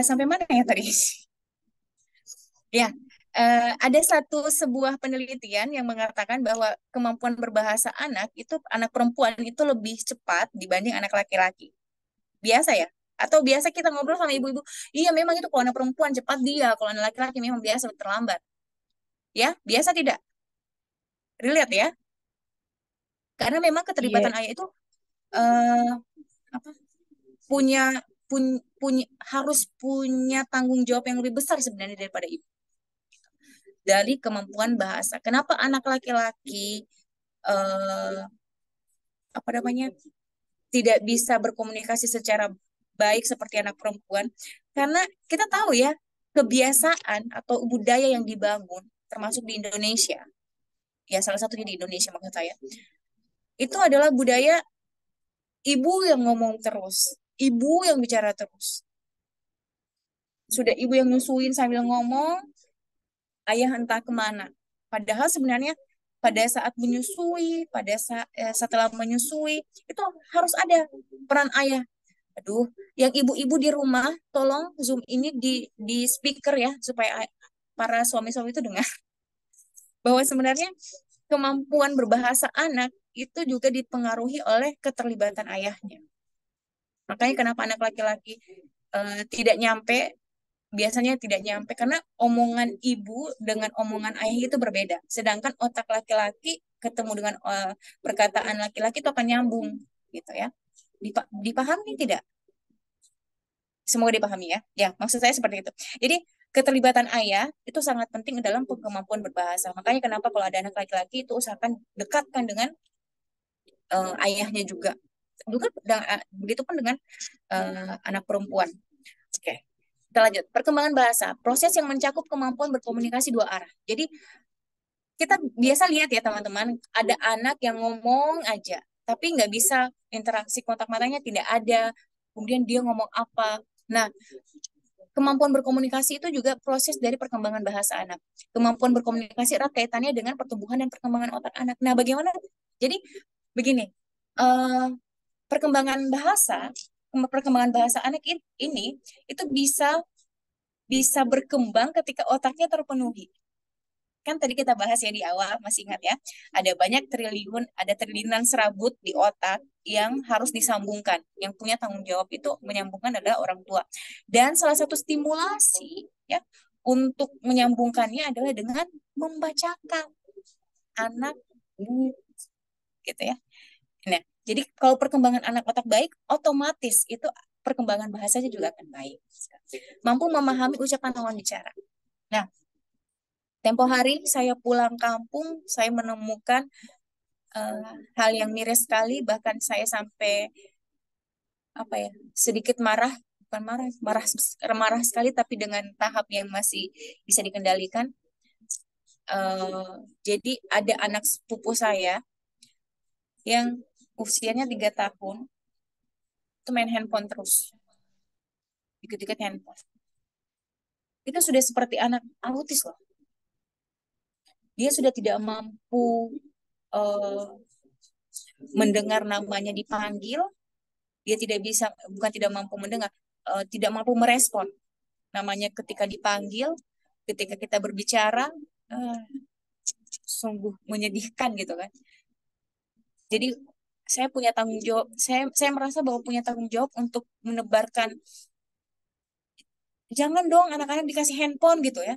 Sampai mana ya tadi? Ya, ada sebuah penelitian yang mengatakan bahwa kemampuan berbahasa anak perempuan itu lebih cepat dibanding anak laki-laki. Biasa ya? Atau biasa kita ngobrol sama ibu-ibu, iya memang itu kalau anak perempuan cepat dia, kalau anak laki-laki memang biasa terlambat. Ya, biasa tidak? Relate ya? Karena memang keterlibatan Iya. ayah itu eh, apa? punya harus punya tanggung jawab yang lebih besar sebenarnya daripada ibu. Dari kemampuan bahasa. Kenapa anak laki-laki eh, apa namanya tidak bisa berkomunikasi secara baik seperti anak perempuan? Karena kita tahu ya kebiasaan atau budaya yang dibangun termasuk di Indonesia, ya salah satunya di Indonesia maksud saya, itu adalah budaya ibu yang ngomong terus, ibu yang bicara terus. Sudah ibu yang nyusuin sambil ngomong, ayah entah kemana. Padahal sebenarnya pada saat menyusui, setelah menyusui, itu harus ada peran ayah. Aduh, yang ibu-ibu di rumah, tolong Zoom ini di speaker ya, supaya para suami-suami itu dengar. Bahwa sebenarnya kemampuan berbahasa anak itu juga dipengaruhi oleh keterlibatan ayahnya. Makanya kenapa anak laki-laki tidak nyampe, biasanya tidak nyampe karena omongan ibu dengan omongan ayah itu berbeda. Sedangkan otak laki-laki ketemu dengan perkataan laki-laki itu akan nyambung gitu ya. Dipahami tidak? Semoga dipahami ya. Ya, maksud saya seperti itu. Jadi keterlibatan ayah itu sangat penting dalam kemampuan berbahasa. Makanya kenapa kalau ada anak laki-laki itu usahakan dekatkan dengan ayahnya juga. Juga begitupun dengan anak perempuan. Oke. Kita lanjut. Perkembangan bahasa, proses yang mencakup kemampuan berkomunikasi dua arah. Jadi kita biasa lihat ya teman-teman, ada anak yang ngomong aja, tapi nggak bisa interaksi, kontak matanya tidak ada. Kemudian dia ngomong apa. Nah, kemampuan berkomunikasi itu juga proses dari perkembangan bahasa anak. Kemampuan berkomunikasi erat kaitannya dengan pertumbuhan dan perkembangan otak anak. Nah, bagaimana? Jadi begini, eh, perkembangan bahasa anak ini itu bisa bisa berkembang ketika otaknya terpenuhi. Kan tadi kita bahas ya di awal, masih ingat ya? Ada triliunan serabut di otak yang harus disambungkan. Yang punya tanggung jawab itu menyambungkan adalah orang tua. Dan salah satu stimulasi ya untuk menyambungkannya adalah dengan membacakan anak gitu ya. Nah, jadi kalau perkembangan anak otak baik, otomatis itu perkembangan bahasanya juga akan baik. Mampu memahami ucapan lawan bicara. Nah, tempo hari saya pulang kampung, saya menemukan hal yang miris sekali, bahkan saya sampai sedikit marah, bukan marah, marah sekali, tapi dengan tahap yang masih bisa dikendalikan. Jadi ada anak sepupu saya yang usianya 3 tahun, itu main handphone terus, dikit-dikit handphone. Itu sudah seperti anak autis loh. Dia sudah tidak mampu mendengar namanya dipanggil, dia bukan tidak mampu mendengar, tidak mampu merespon namanya ketika dipanggil, ketika kita berbicara, sungguh menyedihkan gitu kan. Jadi saya punya tanggung jawab, saya merasa bahwa punya tanggung jawab untuk menebarkan, jangan dong anak-anak dikasih handphone gitu ya.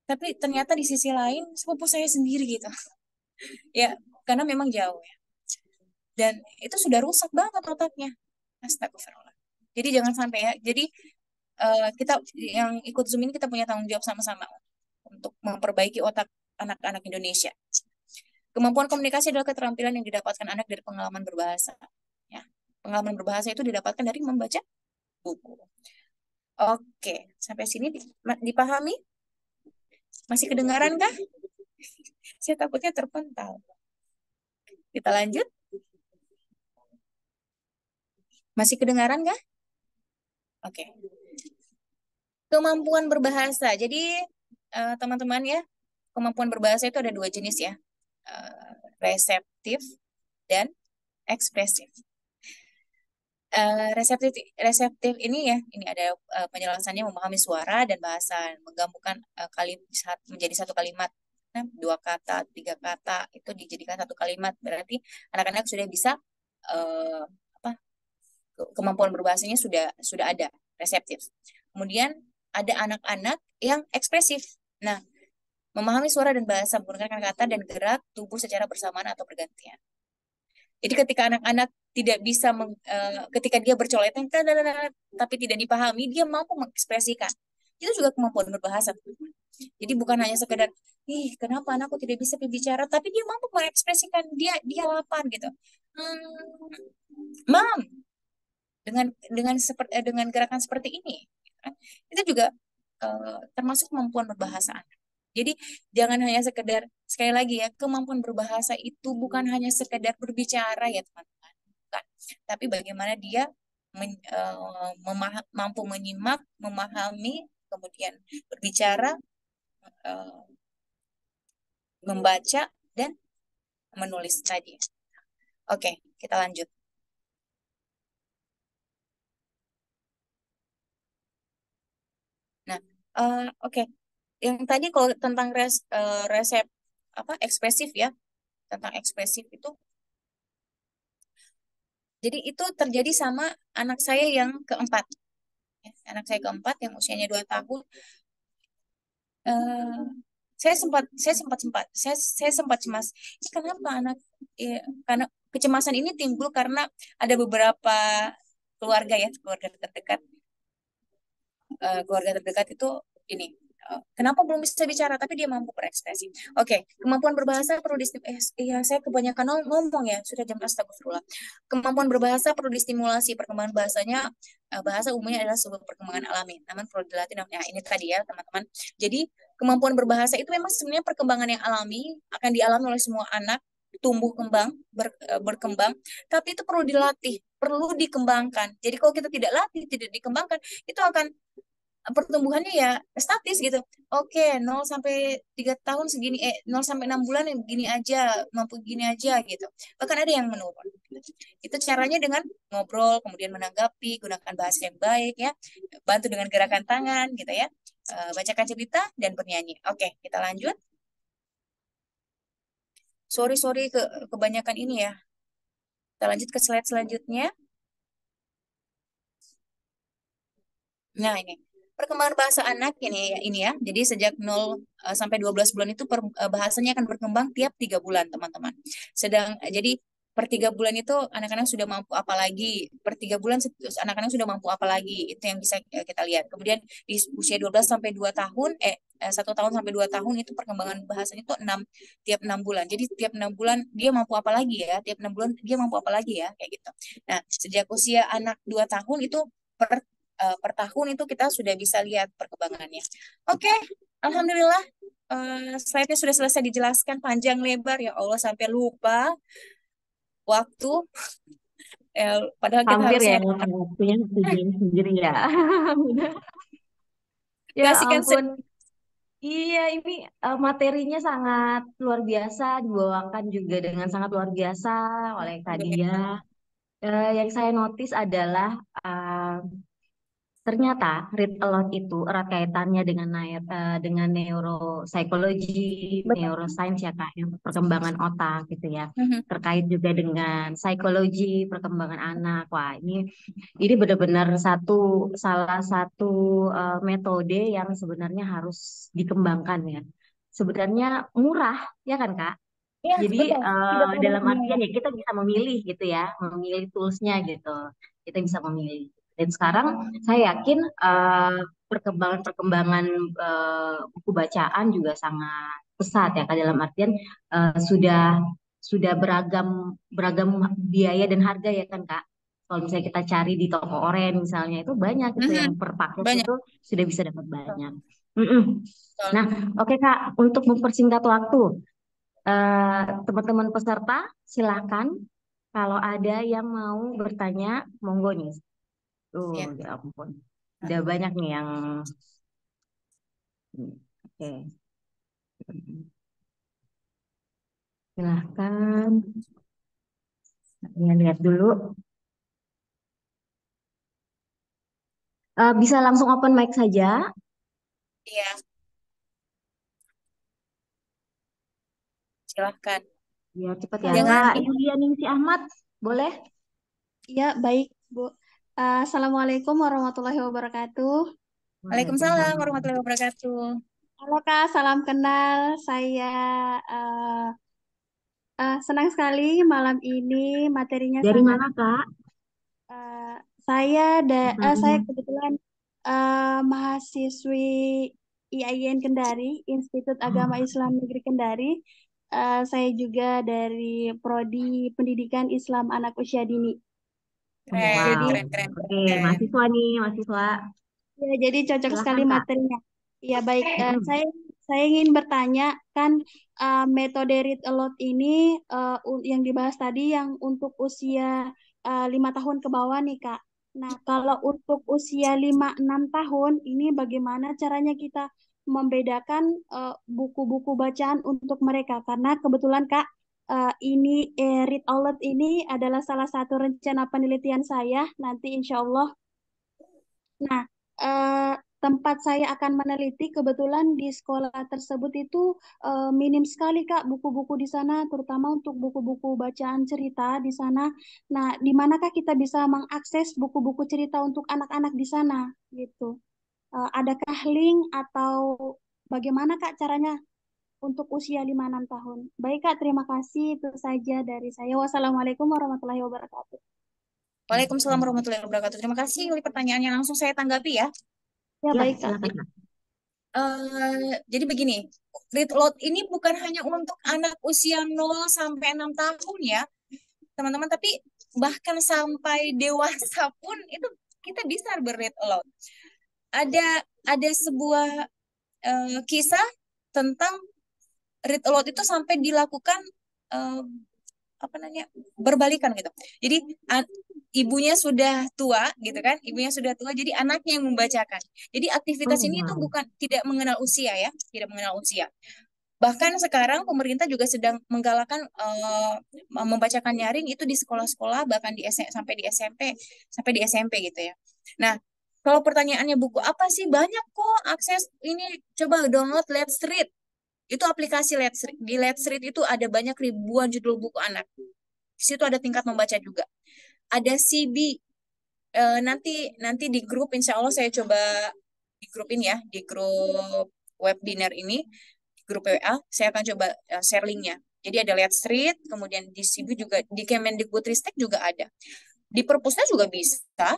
Tapi ternyata di sisi lain sepupu saya sendiri gitu. Ya, karena memang jauh ya. Dan itu sudah rusak banget otaknya. Astagfirullah. Jadi jangan sampai ya. Jadi kita yang ikut Zoom ini kita punya tanggung jawab sama-sama untuk memperbaiki otak anak-anak Indonesia. Kemampuan komunikasi adalah keterampilan yang didapatkan anak dari pengalaman berbahasa. Ya, pengalaman berbahasa itu didapatkan dari membaca buku. Oke, sampai sini dipahami? Masih kedengaran kah? Saya takutnya terpental. Kita lanjut. Masih kedengaran kah? Oke. Kemampuan berbahasa. Jadi teman-teman ya, kemampuan berbahasa itu ada 2 jenis ya. Reseptif dan ekspresif. Reseptif ini ya, ini ada penjelasannya memahami suara dan bahasa, menggabungkan menjadi satu kalimat. Nah, 2 kata, 3 kata itu dijadikan satu kalimat. Berarti anak-anak sudah bisa kemampuan berbahasanya sudah ada, reseptif. Kemudian ada anak-anak yang ekspresif. Nah, memahami suara dan bahasa menggunakan kata dan gerak tubuh secara bersamaan atau bergantian. Jadi ketika anak-anak tidak bisa ketika dia bercoletan tapi tidak dipahami, dia mampu mengekspresikan. Itu juga kemampuan berbahasa. Jadi bukan hanya sekedar, kenapa anakku tidak bisa berbicara, tapi dia mampu mengekspresikan, dia lapar gitu. Mam, dengan gerakan seperti ini, itu juga termasuk kemampuan berbahasa anak. Jadi jangan hanya sekedar, sekali lagi ya, kemampuan berbahasa itu bukan hanya sekedar berbicara ya teman-teman, bukan. Tapi bagaimana dia mampu menyimak, memahami, kemudian berbicara, membaca, dan menulis tadi. Oke, kita lanjut. Nah, oke. Yang tadi kalau tentang ekspresif ya, tentang ekspresif itu, jadi itu terjadi sama anak saya yang keempat. Ya, anak saya keempat yang usianya 2 tahun. Saya sempat cemas. Ini kenapa anak? Ya, karena kecemasan ini timbul karena ada beberapa keluarga terdekat keluarga terdekat itu ini. Kenapa belum bisa bicara tapi dia mampu berekspresi. Oke, kemampuan berbahasa perlu iya saya kebanyakan ngomong ya, sudah jam astagfirullah. Kemampuan berbahasa perlu distimulasi. Perkembangan bahasanya bahasa umumnya adalah sebuah perkembangan alami. Namun perlu dilatih. Nah, ini tadi ya, teman-teman. Jadi, kemampuan berbahasa itu memang sebenarnya perkembangan yang alami, akan dialami oleh semua anak, tumbuh kembang, berkembang, tapi itu perlu dilatih, perlu dikembangkan. Jadi kalau kita tidak latih, tidak dikembangkan, itu akan pertumbuhannya ya statis gitu. Oke, 0 sampai 3 tahun segini, 0 sampai 6 bulan yang begini aja, mampu gini aja gitu. Bahkan ada yang menurun. Itu caranya dengan ngobrol, kemudian menanggapi, gunakan bahasa yang baik ya, bantu dengan gerakan tangan gitu ya. Bacakan cerita dan bernyanyi. Oke, kita lanjut. Sorry kebanyakan ini ya. Kita lanjut ke slide selanjutnya. Nah, ini perkembangan bahasa anak ini ya. Jadi sejak 0 sampai 12 bulan itu bahasanya akan berkembang tiap 3 bulan, teman-teman. Jadi per 3 bulan itu anak-anak sudah mampu apa lagi? Per 3 bulan anak-anak sudah mampu apa lagi? Itu yang bisa kita lihat. Kemudian di usia 12 sampai 2 tahun 1 tahun sampai 2 tahun itu perkembangan bahasanya itu tiap 6 bulan. Jadi tiap 6 bulan dia mampu apa lagi ya? Tiap 6 bulan dia mampu apa lagi ya? Kayak gitu. Nah, sejak usia anak 2 tahun itu per tahun itu kita sudah bisa lihat perkembangannya. Oke, alhamdulillah slide-nya sudah selesai dijelaskan panjang lebar ya Allah sampai lupa waktu. Padahal kita Hampir ya harusnya makan waktunya sendiri ya. Ya kasihkan ampun. Iya, ini materinya sangat luar biasa, dibawakan juga dengan sangat luar biasa oleh Kak Dia. Yang saya notice adalah ternyata read aloud itu erat kaitannya dengan neuropsikologi, neuroscience ya Kak, yang perkembangan otak gitu ya. Terkait juga dengan psikologi, perkembangan anak. Wah, ini benar-benar salah satu metode yang sebenarnya harus dikembangkan ya. Sebenarnya murah ya kan Kak? ya, Jadi betul. Tidak ada dalam artian biaya. ya kita bisa memilih gitu ya, memilih toolsnya gitu. Kita bisa memilih. Dan sekarang saya yakin perkembangan buku bacaan juga sangat pesat ya Kak, dalam artian sudah beragam biaya dan harga ya kan Kak. Kalau misalnya kita cari di toko oren misalnya itu banyak itu yang per paket Banyak. itu sudah bisa dapat banyak. Nah, oke Kak, untuk mempersingkat waktu, teman-teman peserta silakan kalau ada yang mau bertanya, monggo nih. Ya. Ya ampun, udah banyak nih yang oke. Silahkan. Lihat dulu. Bisa langsung open mic saja. Iya. Silahkan. Ya cepat ya Jangan Kak. Yulia Ningsi Ahmad, boleh? Ya, baik, Bu. Assalamualaikum warahmatullahi wabarakatuh. Waalaikumsalam warahmatullahi wabarakatuh. Halo Kak, salam kenal. Saya senang sekali malam ini materinya Dari sangat. mana Kak? Saya kebetulan mahasiswi IAIN Kendari, Institut Agama Islam Negeri Kendari. Saya juga dari Prodi Pendidikan Islam Anak Usia Dini. Keren. Oke, mahasiswa nih, mahasiswa. Ya, jadi cocok Silakan, sekali Kak. materinya. Ya, baik. Saya ingin bertanya, kan metode read aloud ini yang dibahas tadi yang untuk usia 5 tahun ke bawah nih, Kak. Nah, kalau untuk usia 5-6 tahun, ini bagaimana caranya kita membedakan buku-buku bacaan untuk mereka? Karena kebetulan, Kak, read aloud ini adalah salah satu rencana penelitian saya nanti insya Allah. Nah, tempat saya akan meneliti kebetulan di sekolah tersebut itu minim sekali Kak buku-buku di sana, terutama untuk buku-buku bacaan cerita di sana. Nah, di manakah kita bisa mengakses buku-buku cerita untuk anak-anak di sana gitu? Adakah link atau bagaimana Kak caranya untuk usia 5-6 tahun? Baik Kak, terima kasih. Itu saja dari saya. Wassalamualaikum warahmatullahi wabarakatuh. Waalaikumsalam warahmatullahi wabarakatuh. Terima kasih Yuli pertanyaannya. Langsung saya tanggapi ya. Ya, Ya, baik, Kak. silakan Kak. Jadi begini, read aloud ini bukan hanya untuk anak usia 0 sampai 6 tahun ya, teman-teman, tapi bahkan sampai dewasa pun itu kita bisa ber-read aloud. Ada sebuah kisah tentang read aloud itu sampai dilakukan eh, apa namanya, berbalikan gitu. Jadi ibunya sudah tua gitu kan, ibunya sudah tua, jadi anaknya yang membacakan. Jadi aktivitas Oh, ini itu wow. bukan, tidak mengenal usia ya, tidak mengenal usia. Bahkan sekarang pemerintah juga sedang menggalakkan membacakan nyaring itu di sekolah-sekolah, bahkan sampai di SMP, sampai di SMP gitu ya. Nah, kalau pertanyaannya buku apa sih, banyak kok akses ini, coba download Let's Read. Itu aplikasi Let's Read. Di Let's Read itu ada banyak ribuan judul buku anak. Di situ ada tingkat membaca juga. Ada CB. Nanti di grup insya Allah saya coba di grup ini ya, di grup webinar ini, di grup WA, saya akan coba share linknya. Jadi ada Let's Read, kemudian di CB juga, di Kemendikbudristek juga ada. Di Perpusna juga bisa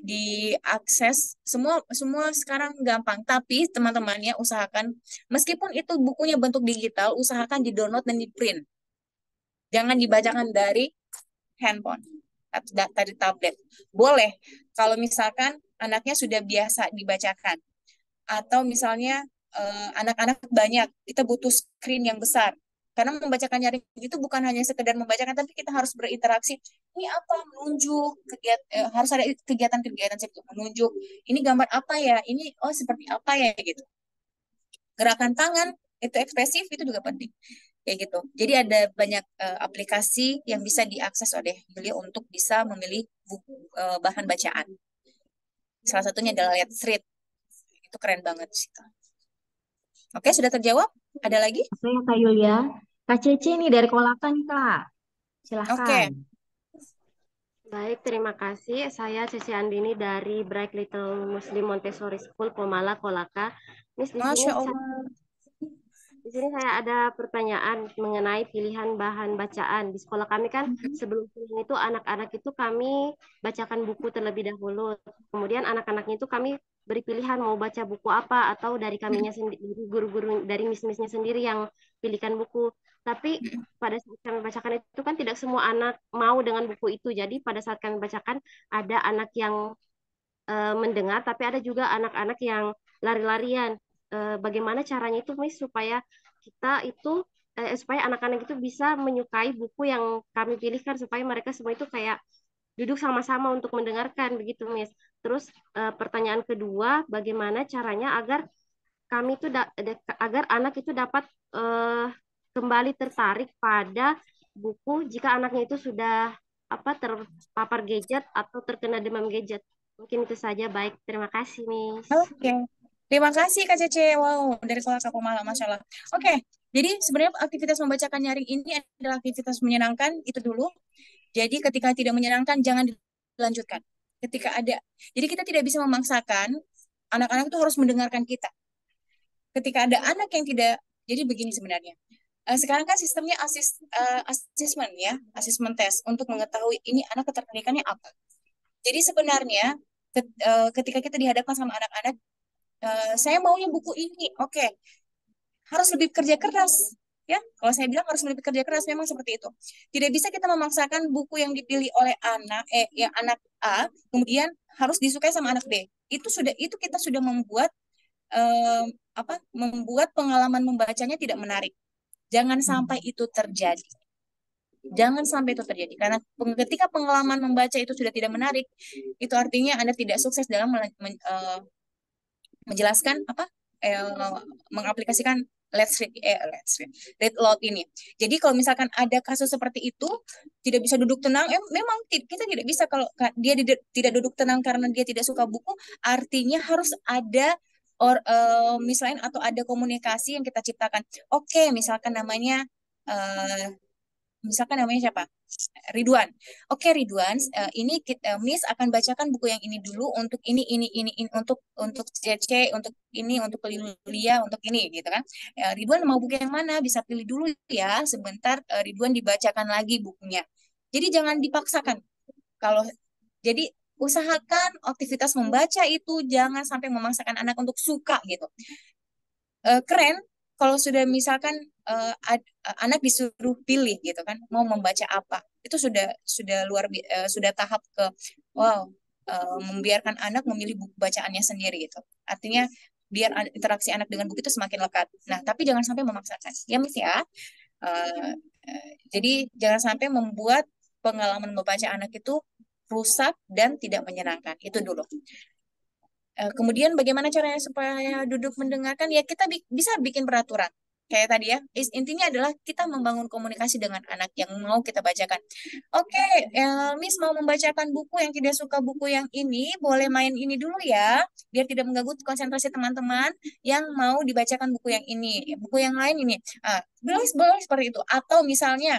diakses, semua semua sekarang gampang, tapi teman-teman ya usahakan, meskipun itu bukunya bentuk digital, usahakan di-download dan di-print, jangan dibacakan dari handphone atau dari tablet. Boleh kalau misalkan anaknya sudah biasa dibacakan, atau misalnya anak-anak banyak, kita butuh screen yang besar. Karena membacakan nyaring itu bukan hanya sekedar membacakan, tapi kita harus berinteraksi. Ini apa? Menunjuk, harus ada kegiatan-kegiatan seperti menunjuk. Ini gambar apa ya? Ini oh seperti apa ya gitu. Gerakan tangan itu ekspresif, itu juga penting. Kayak gitu. Jadi ada banyak aplikasi yang bisa diakses oleh beliau untuk bisa memilih bahan bacaan. Salah satunya adalah Let's Read. Itu keren banget sih. Oke, sudah terjawab? Ada lagi? Oke, Kak Yulia. Kak Cece nih dari Kolaka nih, Kak. Oke. Silahkan. Baik, terima kasih. Saya Ceci Andini dari Bright Little Muslim Montessori School, Pomala, Kolaka. Miss, Masya Allah. di sini saya ada pertanyaan mengenai pilihan bahan bacaan. Di sekolah kami kan sebelum kuliah itu anak-anak itu kami bacakan buku terlebih dahulu. Kemudian anak-anaknya itu kami beri pilihan mau baca buku apa, atau dari kaminya sendiri, guru-guru dari miss-missnya sendiri yang pilihkan buku. Tapi pada saat kami bacakan itu kan tidak semua anak mau dengan buku itu. Jadi pada saat kami bacakan ada anak yang mendengar, tapi ada juga anak-anak yang lari-larian. Bagaimana caranya itu, Miss, supaya kita itu supaya anak-anak itu bisa menyukai buku yang kami pilihkan, supaya mereka semua itu kayak duduk sama-sama untuk mendengarkan begitu, Miss. Terus pertanyaan kedua, bagaimana caranya agar kami itu agar anak itu dapat kembali tertarik pada buku jika anaknya itu sudah terpapar gadget atau terkena demam gadget. Mungkin itu saja. Baik, terima kasih, Miss. Oke. Terima kasih Kak Cece. Wow, dari Kolaka Pomala, Masya Allah. Oke, jadi sebenarnya aktivitas membacakan nyaring ini adalah aktivitas menyenangkan, itu dulu. Jadi ketika tidak menyenangkan, jangan dilanjutkan. Ketika ada, jadi kita tidak bisa memaksakan anak-anak itu harus mendengarkan kita. Ketika ada anak yang tidak, jadi begini sebenarnya. Sekarang kan sistemnya asesmen ya, asesmen tes untuk mengetahui ini anak ketertarikannya apa. Jadi sebenarnya ketika kita dihadapkan sama anak-anak, saya maunya buku ini, oke, harus lebih kerja keras. Ya, kalau saya bilang harus lebih kerja keras, memang seperti itu. Tidak bisa kita memaksakan buku yang dipilih oleh yang anak A, kemudian harus disukai sama anak B. Itu kita sudah membuat membuat pengalaman membacanya tidak menarik. Jangan sampai itu terjadi. Jangan sampai itu terjadi, karena ketika pengalaman membaca itu sudah tidak menarik, itu artinya Anda tidak sukses dalam menjelaskan mengaplikasikan Let's Read Read Aloud ini. Jadi kalau misalkan ada kasus seperti itu, tidak bisa duduk tenang, memang kita tidak bisa. Kalau dia tidak duduk tenang karena dia tidak suka buku, artinya harus ada misalnya atau ada komunikasi yang kita ciptakan. Oke, misalkan namanya siapa? Ridwan. Oke, Ridwan, ini Miss akan bacakan buku yang ini dulu untuk ini untuk CC, untuk ini, untuk Lilia, untuk ini gitu kan. Ridwan mau buku yang mana? Bisa pilih dulu ya. Sebentar Ridwan dibacakan lagi bukunya. Jadi jangan dipaksakan. Jadi usahakan aktivitas membaca itu jangan sampai memaksakan anak untuk suka gitu. Keren kalau sudah misalkan anak disuruh pilih gitu kan mau membaca apa, itu sudah sudah tahap ke wow, membiarkan anak memilih buku bacaannya sendiri gitu. Artinya biar interaksi anak dengan buku itu semakin lekat. Nah, tapi jangan sampai memaksakan ya Miss ya. Eh, jadi jangan sampai membuat pengalaman membaca anak itu rusak dan tidak menyenangkan. Itu dulu. Kemudian bagaimana caranya supaya duduk mendengarkan? Ya kita bisa bikin peraturan. Kayak tadi ya, intinya adalah kita membangun komunikasi dengan anak yang mau kita bacakan. Oke, Miss mau membacakan buku yang tidak suka buku yang ini, boleh main ini dulu ya, biar tidak mengganggu konsentrasi teman-teman yang mau dibacakan buku yang ini, buku yang lain ini. Boleh seperti itu. Atau misalnya,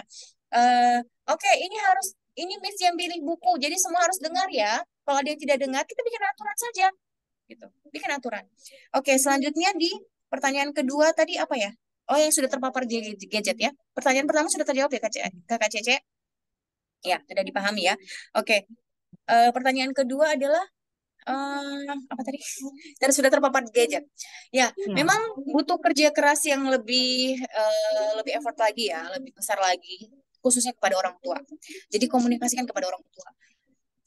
oke, ini Miss yang pilih buku, jadi semua harus dengar ya. Kalau ada yang tidak dengar, kita bikin aturan saja gitu. Bikin aturan. Oke, selanjutnya di pertanyaan kedua tadi apa ya? Oh, yang sudah terpapar gadget ya. Pertanyaan pertama sudah terjawab ya Kakak Cece? Ya, sudah dipahami ya. Oke. Pertanyaan kedua adalah apa tadi? Sudah terpapar gadget. Ya, memang butuh kerja keras yang lebih effort lagi ya, lebih besar lagi, khususnya kepada orang tua. Jadi komunikasikan kepada orang tua.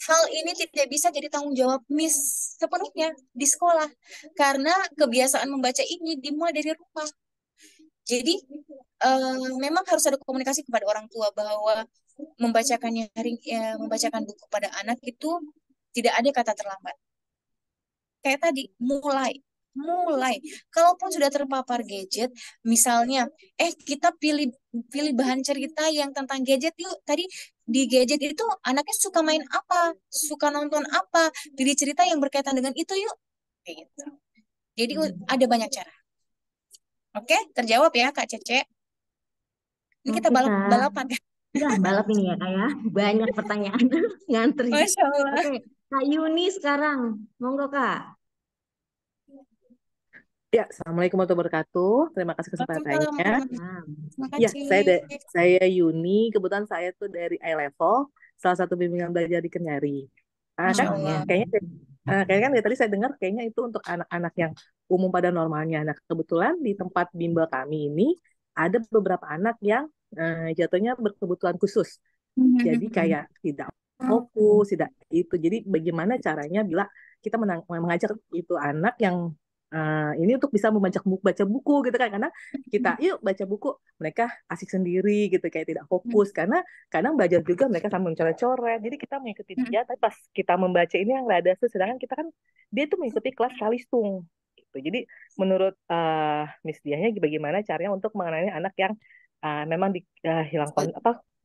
Hal ini tidak bisa jadi tanggung jawab Miss sepenuhnya di sekolah karena kebiasaan membaca ini dimulai dari rumah. Jadi memang harus ada komunikasi kepada orang tua bahwa membacakan buku pada anak itu tidak ada kata terlambat. Kayak tadi, mulai. Kalaupun sudah terpapar gadget, misalnya, kita pilih bahan cerita yang tentang gadget yuk. Tadi di gadget itu anaknya suka main apa, suka nonton apa, pilih cerita yang berkaitan dengan itu yuk. Kayak gitu. Jadi ada banyak cara. Oke, terjawab ya Kak Cece. Ini kita balapan kan? Ya, balap ini ya Kak ya. Banyak pertanyaan ngantri. Masya Allah. Oke, Kak Yuni sekarang. Monggo Kak. Ya, Assalamualaikum warahmatullahi wabarakatuh. Terima kasih kesempatannya. Terima Ya, kasih. saya Yuni. Kebetulan saya tuh dari iLevel, salah satu bimbingan belajar di Kenyari. Masya Kan Allah. kayaknya kan dari tadi saya dengar kayaknya itu untuk anak-anak yang umum pada normalnya. Nah, kebetulan di tempat bimbel kami ini ada beberapa anak yang jatuhnya berkebutuhan khusus. Jadi kayak tidak fokus, tidak itu. Jadi bagaimana caranya bila kita mengajak itu anak yang ini untuk bisa baca buku gitu kan, karena kita yuk baca buku, mereka asik sendiri gitu kayak tidak fokus karena kadang belajar juga mereka sambil mencoret-coret, jadi kita mengikuti dia tapi pas kita membaca ini yang rada susah, sedangkan kita kan dia tuh mengikuti kelas kalistung gitu. Jadi menurut Miss Diahnya bagaimana caranya untuk mengenai anak yang memang hilang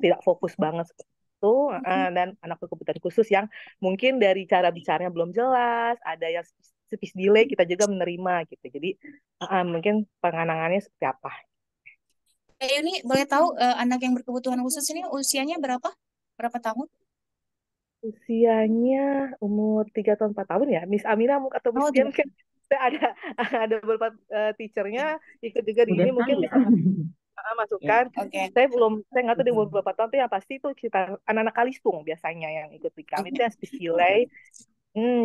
tidak fokus banget itu, dan anak berkebutuhan khusus yang mungkin dari cara bicaranya belum jelas, ada yang speech delay, kita juga menerima gitu. Jadi mungkin penanganannya seperti apa? Ini boleh tahu anak yang berkebutuhan khusus ini usianya berapa? Berapa tahun? Usianya umur 3 tahun 4 tahun ya. Miss Amina atau Miss Dian kan ada beberapa teachernya ikut juga di ini, mungkin bisa masukkan. Saya nggak tahu di umur berapa tahun, tapi yang pasti itu kita anak-anak kalistung biasanya yang ikut di kami itu yang speech delay.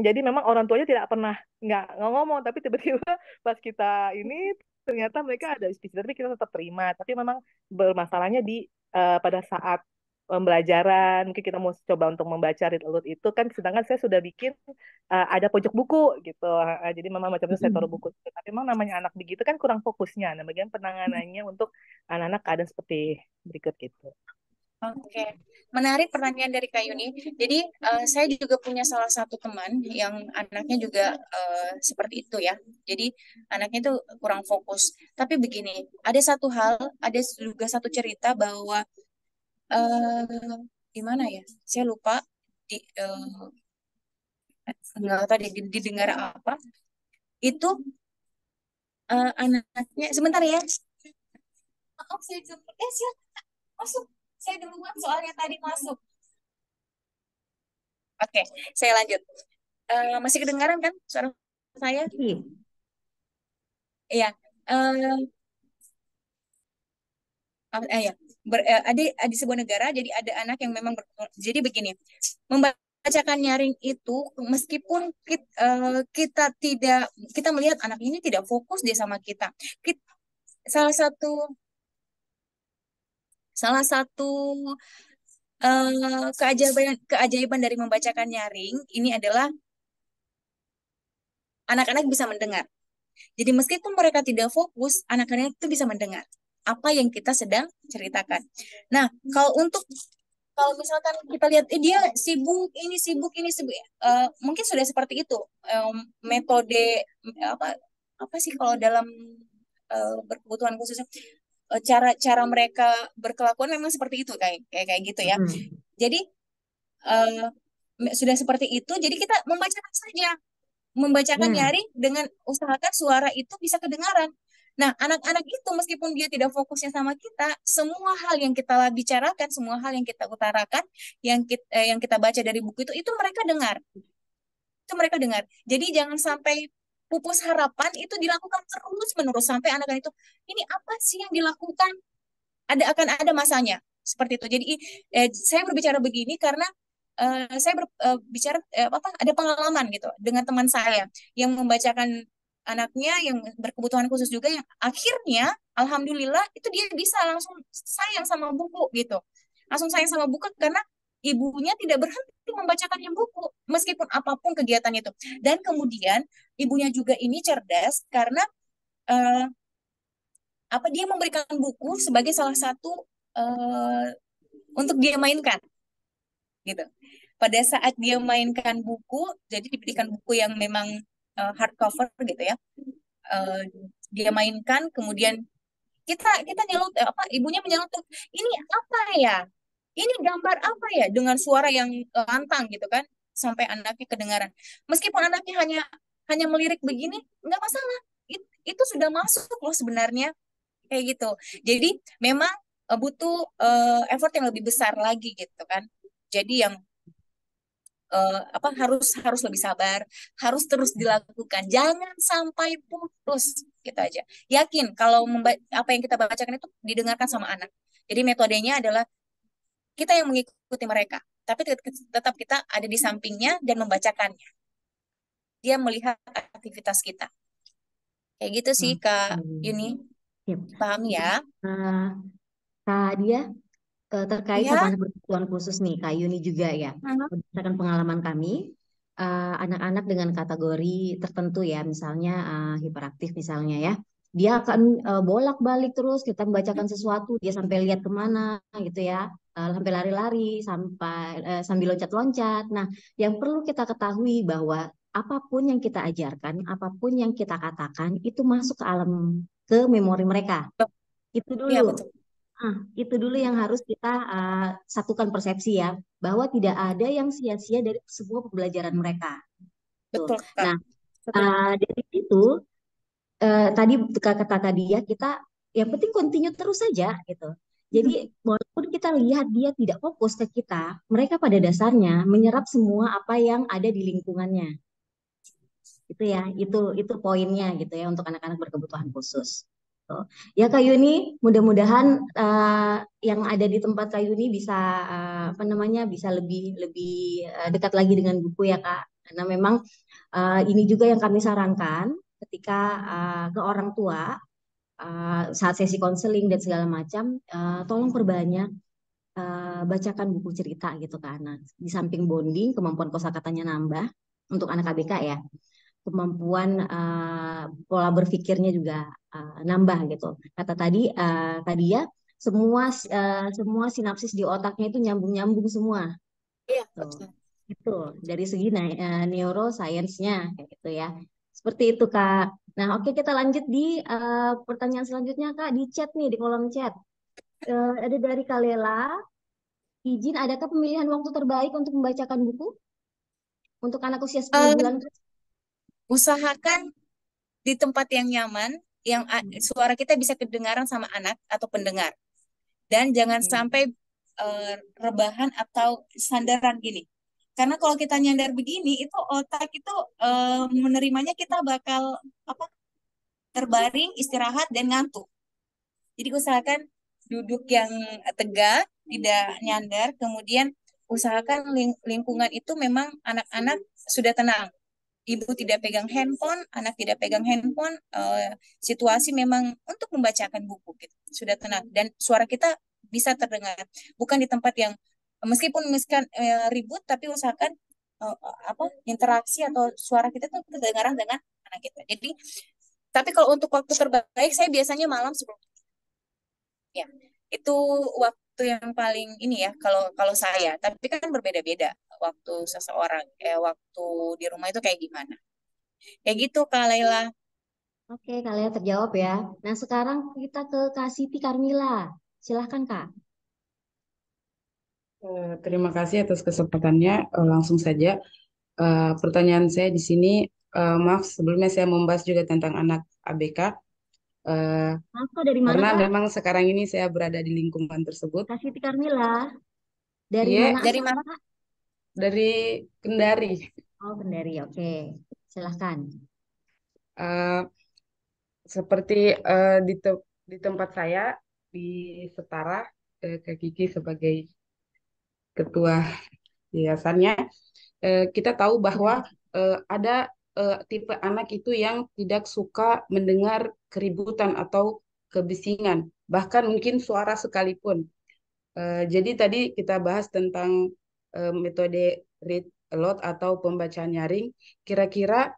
Jadi memang orang tuanya tidak pernah nggak ngomong, tapi tiba-tiba pas kita ini ternyata mereka ada speech delay, tapi kita tetap terima. Tapi memang bermasalahnya di pada saat pembelajaran, mungkin kita mau coba untuk membaca read aloud itu kan, sedangkan saya sudah bikin ada pojok buku gitu. Jadi memang macam itu saya taruh buku. Tapi memang namanya anak begitu kan kurang fokusnya. Nah, bagian penanganannya untuk anak-anak keadaan seperti berikut gitu. Oke, menarik pertanyaan dari Kak Yuni. Jadi saya juga punya salah satu teman yang anaknya juga seperti itu ya. Jadi anaknya itu kurang fokus. Tapi begini, ada juga satu cerita bahwa gimana ya? Saya lupa nggak tahu didengar apa. Itu anaknya sebentar ya. Maaf, saya silakan masuk. Saya duluan soalnya tadi masuk. Oke, saya lanjut. Masih kedengaran kan suara saya? Iya. Ya. Ada di sebuah negara, jadi ada anak yang memang jadi begini. Membaca membacakan nyaring itu meskipun kita melihat anak ini tidak fokus dia sama kita. Salah satu salah satu keajaiban dari membacakan nyaring ini adalah anak-anak bisa mendengar. Jadi meskipun mereka tidak fokus, anak-anak itu bisa mendengar apa yang kita sedang ceritakan. Nah, kalau misalkan kita lihat dia sibuk ini sibuk, mungkin sudah seperti itu metode apa sih kalau dalam berkebutuhan khusus, cara mereka berkelakuan memang seperti itu kayak gitu ya. Jadi sudah seperti itu, jadi kita membacakan nyaring dengan usahakan suara itu bisa kedengaran. Nah, anak-anak itu meskipun dia tidak fokusnya sama kita, semua hal yang kita bicarakan, semua hal yang kita utarakan, yang kita baca dari buku itu mereka dengar. Itu mereka dengar. Jadi jangan sampai pupus harapan itu dilakukan terus-menerus sampai anak-anak itu, ini apa sih yang dilakukan? Akan ada masanya seperti itu. Jadi saya berbicara begini karena saya berbicara ada pengalaman gitu dengan teman saya yang membacakan anaknya yang berkebutuhan khusus juga, yang akhirnya alhamdulillah itu dia bisa langsung sayang sama buku gitu. Langsung sayang sama buku karena ibunya tidak berhenti membacakannya buku meskipun apapun kegiatan itu. Dan kemudian ibunya juga ini cerdas karena dia memberikan buku sebagai salah satu untuk dia mainkan gitu. Pada saat dia mainkan buku, jadi diberikan buku yang memang hardcover gitu ya, dia mainkan, kemudian kita nyelot ibunya menyeletuk, ini apa ya, ini gambar apa ya, dengan suara yang lantang gitu kan, sampai anaknya kedengaran. Meskipun anaknya hanya melirik begini, nggak masalah, itu sudah masuk loh sebenarnya kayak gitu. Jadi memang butuh effort yang lebih besar lagi gitu kan. Jadi yang harus lebih sabar, harus terus dilakukan, jangan sampai putus gitu aja. Yakin kalau apa yang kita bacakan itu didengarkan sama anak. Jadi metodenya adalah kita yang mengikuti mereka, tapi tetap kita ada di sampingnya dan membacakannya. Dia melihat aktivitas kita. Kayak gitu sih Kak Yuni. Paham ya? Kak Dia, terkait Ya. sama anak berkebutuhan khusus nih, Kak Yuni juga ya. Berdasarkan pengalaman kami, anak-anak dengan kategori tertentu ya, misalnya hiperaktif misalnya ya, dia akan bolak-balik terus kita membacakan sesuatu, dia sampai lihat kemana gitu ya, sampai lari-lari, sambil loncat-loncat. Nah, yang perlu kita ketahui bahwa apapun yang kita ajarkan, apapun yang kita katakan, itu masuk ke memori mereka. Itu dulu. Iya, betul. Itu dulu yang harus kita satukan persepsi ya, bahwa tidak ada yang sia-sia dari sebuah pembelajaran mereka. Betul. Nah, dari situ tadi kata dia, kita yang penting continue terus saja gitu. Jadi walaupun kita lihat dia tidak fokus ke kita, mereka pada dasarnya menyerap semua apa yang ada di lingkungannya. Itu ya, itu poinnya gitu ya untuk anak-anak berkebutuhan khusus. Ya Kak Yuni, mudah-mudahan yang ada di tempat Kak Yuni bisa bisa lebih dekat lagi dengan buku ya Kak. Karena memang ini juga yang kami sarankan ketika ke orang tua saat sesi konseling dan segala macam, tolong perbanyak bacakan buku cerita gitu ke anak. Di samping bonding, kemampuan kosakatanya nambah untuk anak KBK ya. Kemampuan pola berpikirnya juga nambah gitu. Kata tadi ya semua sinapsis di otaknya itu nyambung semua. Iya, betul. Itu dari segi neuroscience-nya kayak gitu ya. Seperti itu Kak. Nah, oke kita lanjut di pertanyaan selanjutnya Kak, di chat nih, di kolom chat. Ada dari Kalela. Izin, adakah pemilihan waktu terbaik untuk membacakan buku untuk anak usia 10 bulan? Usahakan di tempat yang nyaman, yang suara kita bisa kedengaran sama anak atau pendengar. Dan jangan sampai rebahan atau sandaran gini. Karena kalau kita nyandar begini, itu otak itu menerimanya kita bakal terbaring, istirahat, dan ngantuk. Jadi usahakan duduk yang tegak, tidak nyandar, kemudian usahakan lingkungan itu memang anak-anak sudah tenang. Ibu tidak pegang handphone, anak tidak pegang handphone, situasi memang untuk membacakan buku gitu. Sudah tenang dan suara kita bisa terdengar. Bukan di tempat yang meskipun ribut tapi usahakan interaksi atau suara kita tuh kedengaran dengan anak kita. Jadi tapi kalau untuk waktu terbaik saya biasanya malam sebelum ya. Itu waktu yang paling ini ya kalau saya. Tapi kan berbeda-beda waktu seseorang waktu di rumah itu kayak gimana. Kayak gitu Kak Laila. Oke, kalian terjawab ya. Nah, sekarang kita ke Kak Siti Carmila. Silahkan, Kak. Terima kasih atas kesempatannya. Langsung saja, pertanyaan saya di sini, maaf sebelumnya saya membahas juga tentang anak ABK, Maaf, Kak, dari mana, karena Kak? memang sekarang ini saya berada di lingkungan tersebut. Kak Siti Carmila. Dari Iya, mana Dari asalnya, mana? Kak? dari Kendari. Oh, Kendari. Oke. Silahkan. Eh, Seperti di tempat saya di Setara, Kak Kiki sebagai ketua yayasannya, kita tahu bahwa ada tipe anak itu yang tidak suka mendengar keributan atau kebisingan, bahkan mungkin suara sekalipun. Jadi tadi kita bahas tentang metode read aloud atau pembacaan nyaring. Kira-kira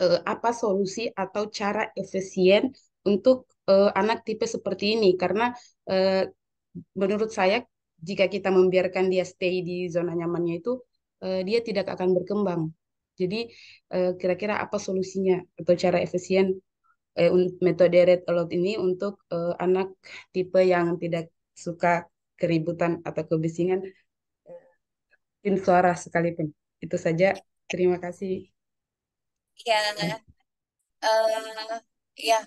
apa solusi atau cara efisien untuk anak tipe seperti ini? Karena eh, menurut saya jika kita membiarkan dia stay di zona nyamannya itu, dia tidak akan berkembang. Jadi kira-kira apa solusinya atau cara efisien metode read aloud ini untuk anak tipe yang tidak suka keributan atau kebisingan, mungkin suara sekalipun. Itu saja. Terima kasih. Ya, eh, ya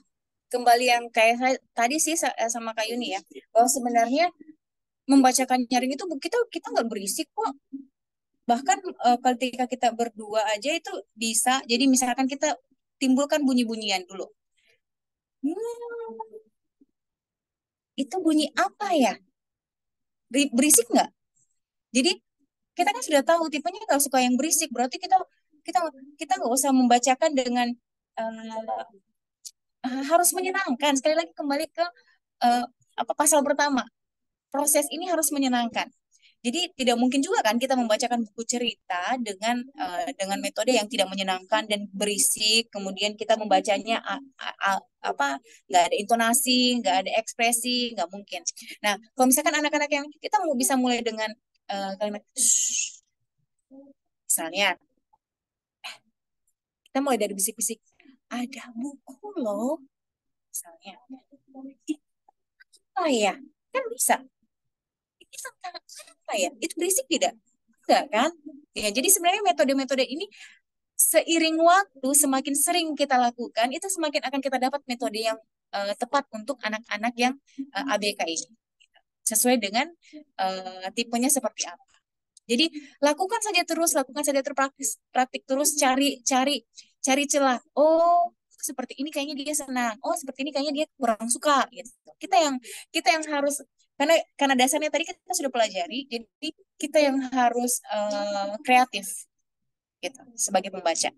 kembali yang kayak saya tadi sih sama Kak Yuni ya, bahwa sebenarnya membacakan nyaring itu kita kita nggak berisik kok. Bahkan ketika kita berdua aja itu bisa. Jadi misalkan kita timbulkan bunyi-bunyian dulu. Hmm, itu bunyi apa ya? Berisik nggak? Jadi kita kan sudah tahu tipenya nggak suka yang berisik. Berarti kita kita kita nggak usah membacakan dengan harus menyenangkan. Sekali lagi kembali ke uh, apa pasal pertama. Proses ini harus menyenangkan. Jadi tidak mungkin juga kan kita membacakan buku cerita dengan metode yang tidak menyenangkan dan berisik. Kemudian kita membacanya apa nggak ada intonasi, nggak ada ekspresi, nggak mungkin. Nah, kalau misalkan anak-anak yang kita mau bisa mulai dengan kalimat "shh", misalnya kita mulai dari bisik-bisik. Ada buku loh, misalnya. Apa ya? Kan bisa. Ini tentang apa ya? Itu berisik tidak? Enggak kan? Ya, jadi sebenarnya metode-metode ini seiring waktu semakin sering kita lakukan, itu semakin akan kita dapat metode yang tepat untuk anak-anak yang ABK ini. Sesuai dengan tipenya seperti apa. Jadi lakukan saja terus praktik terus, cari celah. Oh, seperti ini kayaknya dia senang. Oh, seperti ini kayaknya dia kurang suka gitu. Kita yang harus karena dasarnya tadi kita sudah pelajari, jadi kita yang harus kreatif gitu sebagai pembaca.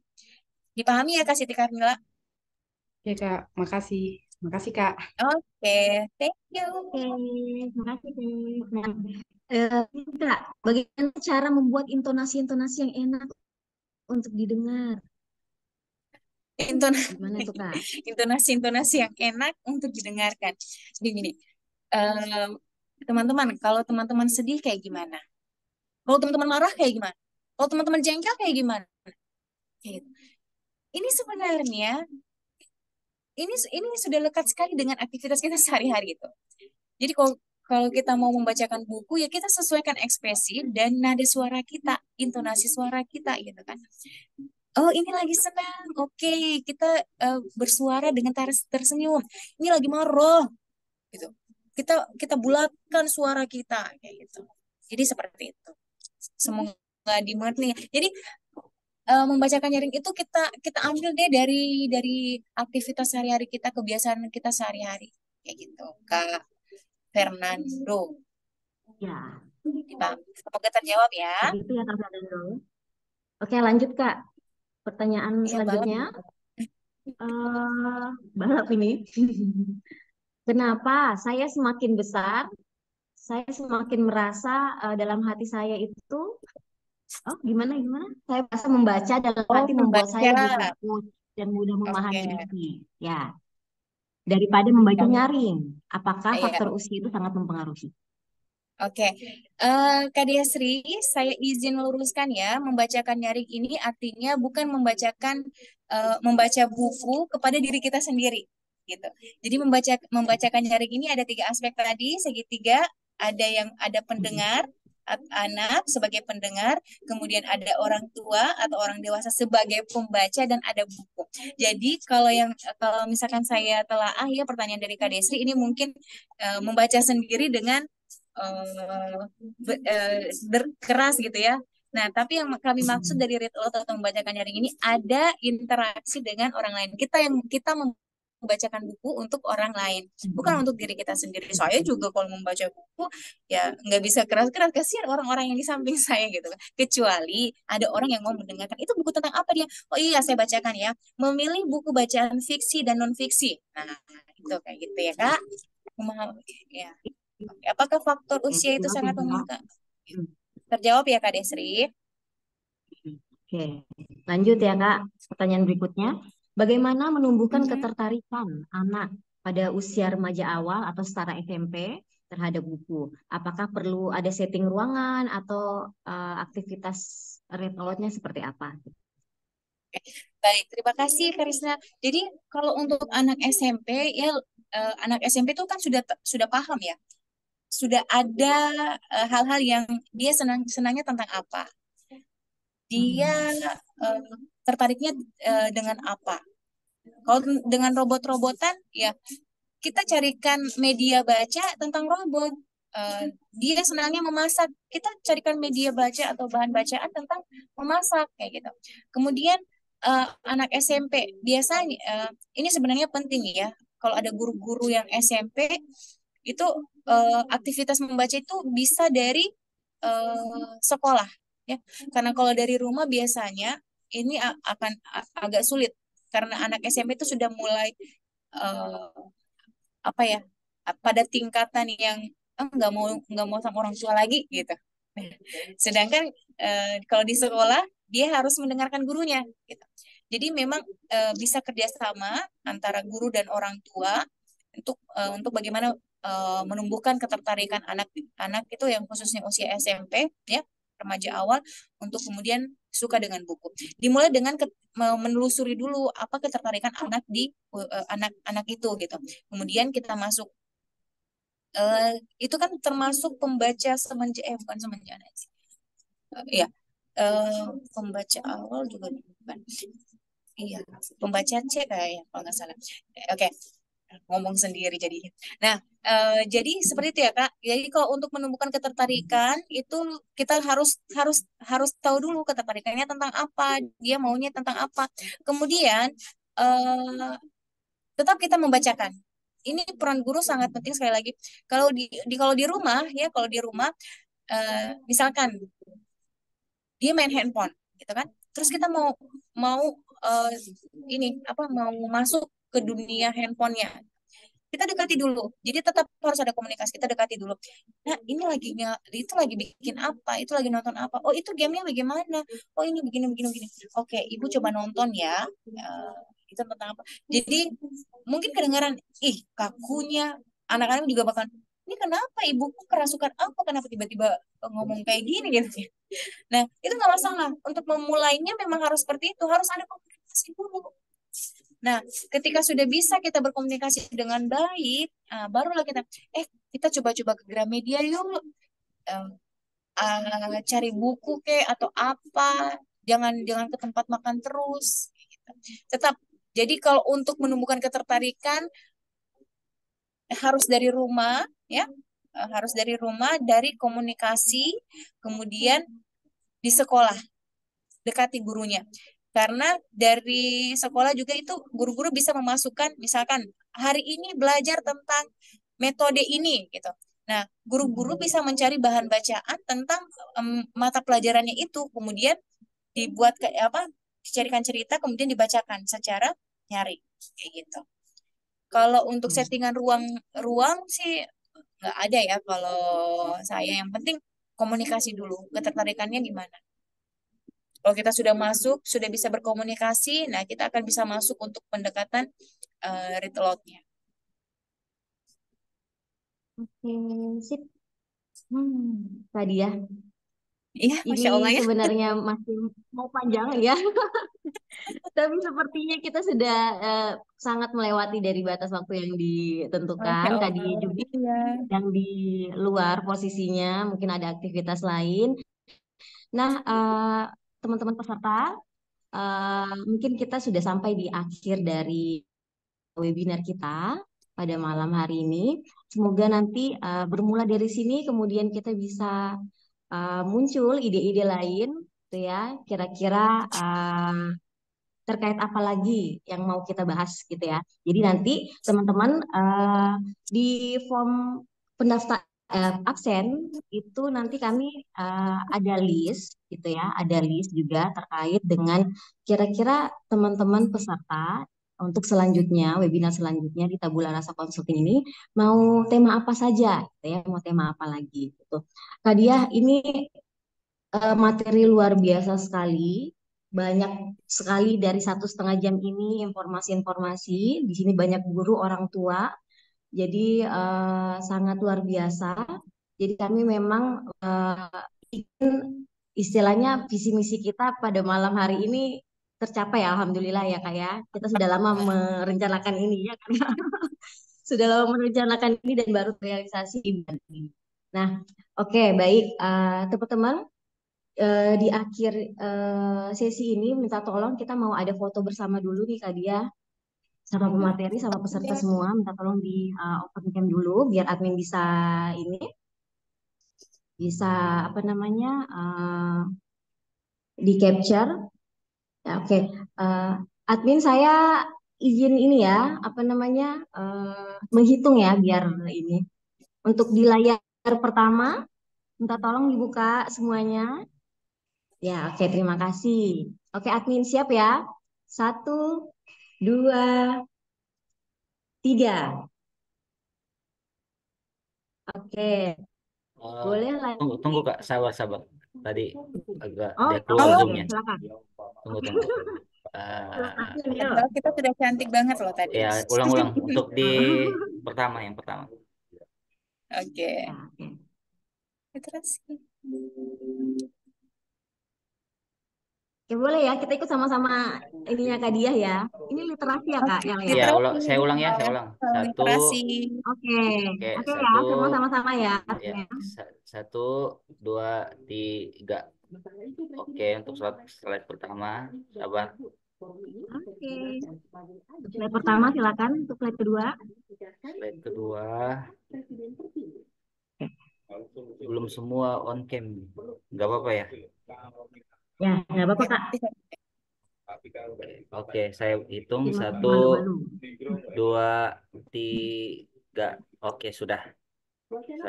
Dipahami ya Kak Siti Carmila? Ya Kak, makasih. Makasih Kak. Oke, thank you. Oke, makasih, Kak. Nah, Kak, bagaimana cara membuat intonasi-intonasi yang enak untuk didengar? Gimana itu, Kak? Intonasi-intonasi yang enak untuk didengarkan. Jadi gini, teman-teman, kalau teman-teman sedih kayak gimana? Kalau teman-teman marah kayak gimana? Kalau teman-teman jengkel kayak gimana? Kayak gitu. Ini sebenarnya ini sudah lekat sekali dengan aktivitas kita sehari-hari itu. Jadi kalau kita mau membacakan buku ya kita sesuaikan ekspresi dan nada suara kita, intonasi suara kita gitu kan. Oh ini lagi senang, oke kita bersuara dengan tersenyum. Ini lagi marah, gitu. Kita bulatkan suara kita kayak gitu. Jadi seperti itu. Semoga dimengerti. Jadi membacakan nyaring itu kita ambil deh dari aktivitas sehari-hari kita, kebiasaan kita sehari-hari kayak gitu, Kak Fernando. Ya, Semoga terjawab ya. Begitu ya Kak Fernando. Oke, lanjut Kak. Pertanyaan Iya, selanjutnya. Balap ini. Kenapa saya semakin besar, saya semakin merasa dalam hati saya itu, gimana? Saya merasa membaca dalam hati membuat saya lebih membaca. fokus dan mudah memahami Oke. isi. Ya, daripada membaca nyaring. Apakah Iya. faktor usia itu sangat mempengaruhi? Oke, Kak Desri, saya izin luruskan ya, membacakan nyaring ini artinya bukan membaca buku kepada diri kita sendiri, gitu. Jadi membacakan nyaring ini ada 3 aspek tadi, segitiga, ada pendengar, anak sebagai pendengar, kemudian ada orang tua atau orang dewasa sebagai pembaca, dan ada buku. Jadi kalau misalkan saya telaah ya pertanyaan dari Kak Desri ini mungkin membaca sendiri dengan keras gitu ya. Nah, tapi yang kami maksud dari read aloud atau membacakan nyaring ini ada interaksi dengan orang lain. Kita membacakan buku untuk orang lain, bukan untuk diri kita sendiri. Saya juga kalau membaca buku ya nggak bisa keras-keras, kasihan orang-orang yang di samping saya gitu kan. Kecuali ada orang yang mau mendengarkan, itu buku tentang apa dia? Oh iya, saya bacakan ya. Memilih buku bacaan fiksi dan non fiksi. Nah, itu kayak gitu ya, Kak. Memahami ya. Apakah faktor usia itu sangat memungkinkan? Terjawab ya Kak Desri. Oke, lanjut ya Kak. Pertanyaan berikutnya, bagaimana menumbuhkan ketertarikan anak pada usia remaja awal atau setara SMP terhadap buku? Apakah perlu ada setting ruangan atau aktivitas read aloud-nya seperti apa? Baik, terima kasih Karisna. Jadi kalau untuk anak SMP ya, anak SMP itu kan sudah paham ya, sudah ada hal-hal yang dia senangnya tentang apa, dia tertariknya dengan apa. Kalau dengan robot-robotan ya kita carikan media baca tentang robot. Dia senangnya memasak, kita carikan media baca atau bahan bacaan tentang memasak kayak gitu. Kemudian anak SMP biasanya ini sebenarnya penting ya, kalau ada guru-guru yang SMP itu aktivitas membaca itu bisa dari sekolah ya, karena kalau dari rumah biasanya ini akan agak sulit karena anak SMP itu sudah mulai apa ya, pada tingkatan yang nggak mau sama orang tua lagi gitu. Sedangkan kalau di sekolah dia harus mendengarkan gurunya gitu. Jadi memang bisa kerjasama antara guru dan orang tua untuk bagaimana menumbuhkan ketertarikan anak itu yang khususnya usia SMP ya, remaja awal, untuk kemudian suka dengan buku. Dimulai dengan menelusuri dulu apa ketertarikan anak di anak itu gitu. Kemudian kita masuk itu kan termasuk pembaca semenjak bukan semenjak sih. Iya. Pembaca awal juga bukan. Iya, pembaca C kayak kalau nggak salah. Oke. Ngomong sendiri jadinya. Nah, jadi seperti itu ya Kak. Jadi kalau untuk menumbuhkan ketertarikan itu kita harus tahu dulu ketertarikannya tentang apa, dia maunya tentang apa. Kemudian tetap kita membacakan. Ini peran guru sangat penting sekali lagi. Kalau di rumah ya, kalau di rumah misalkan dia main handphone gitu kan. Terus kita mau mau masuk ke dunia handphonenya, kita dekati dulu. Jadi tetap harus ada komunikasi, kita dekati dulu. Nah, itu lagi bikin apa, itu lagi nonton apa, oh itu gamenya bagaimana, oh ini begini begini begini. Oke, ibu coba nonton ya, itu tentang apa. Jadi mungkin kedengaran kakunya, anak-anak juga bakal, ini kenapa ibuku kerasukan apa, kenapa tiba-tiba ngomong kayak gini gitu. Nah, itu nggak masalah. Untuk memulainya memang harus seperti itu, harus ada komunikasi dulu. Nah, ketika sudah bisa kita berkomunikasi dengan baik, barulah kita coba-coba ke Gramedia yuk, cari buku atau apa, jangan ke tempat makan terus. Tetap. Jadi kalau untuk menumbuhkan ketertarikan harus dari rumah, ya, harus dari rumah, dari komunikasi, kemudian di sekolah dekati gurunya. Karena dari sekolah juga itu guru-guru bisa memasukkan, misalkan hari ini belajar tentang metode ini gitu. Nah, guru-guru bisa mencari bahan bacaan tentang mata pelajarannya itu, kemudian dibuat kayak apa? Dicarikan cerita, kemudian dibacakan secara nyaring, kayak gitu. Kalau untuk settingan ruang sih nggak ada ya kalau saya. Yang penting komunikasi dulu, ketertarikannya di mana. Kalau kita sudah masuk, sudah bisa berkomunikasi, nah kita akan bisa masuk untuk pendekatan read aloud-nya. Oke, sip. Tadi ya. Iya, Masya Allah Ini ya. sebenarnya masih mau panjang ya, tapi sepertinya kita sudah sangat melewati dari batas waktu yang ditentukan. Masya Tadi Allah. juga Iya. yang di luar posisinya mungkin ada aktivitas lain. Nah, teman-teman peserta, mungkin kita sudah sampai di akhir dari webinar kita pada malam hari ini. Semoga nanti bermula dari sini, kemudian kita bisa muncul ide-ide lain, gitu ya. Kira-kira terkait apa lagi yang mau kita bahas, gitu ya. Jadi nanti teman-teman di form pendaftar absen itu nanti kami ada list, gitu ya. Ada list juga terkait dengan kira-kira teman-teman peserta untuk selanjutnya, webinar selanjutnya di Tabula Rasa Consulting ini mau tema apa saja, gitu ya, mau tema apa lagi, gitu. Kak Diah, ini materi luar biasa sekali, banyak sekali dari 1,5 jam ini informasi-informasi. Di sini banyak guru, orang tua, jadi sangat luar biasa. Jadi kami memang ingin istilahnya visi misi kita pada malam hari ini tercapai, alhamdulillah ya Kak ya. Kita sudah lama merencanakan ini ya kan. Sudah lama merencanakan ini dan baru terrealisasi di bulan ini. Nah, oke, baik teman-teman, di akhir sesi ini minta tolong kita mau ada foto bersama dulu nih Kak Dia, sama pemateri, sama peserta semua. Minta tolong di open cam dulu biar admin bisa ini, bisa apa namanya, di capture. Ya, oke. Admin saya izin ini ya, apa namanya, menghitung ya biar ini. Untuk di layar pertama, minta tolong dibuka semuanya. Ya, oke, terima kasih. Oke, admin siap ya? 1, 2, 3. Oke, boleh lah. Tunggu Kak, sabar. Tadi agak Oh, dia keluar oke, zoomnya. silakan. Tunggu. Padahal kita sudah cantik banget loh tadi. Ya, ulang untuk di yang pertama. Oke. Ya, oke. Terus. Oke, boleh ya, kita ikut sama-sama ininya Kak Diah ya. Ini literasi ya Kak, yang lihat. Ya, saya ulang. Satu. Oke, Oke, oke ya, satu. semua sama-sama ya. Ya, 1, 2, 3. Oke, untuk slide pertama, sabar. Oke. Slide pertama silakan, untuk slide kedua. Slide kedua. Belum semua on cam. Nggak apa-apa ya? Ya, nggak apa-apa Kak. Oke, saya hitung. 1, 2, 3. Oke, sudah. Oke,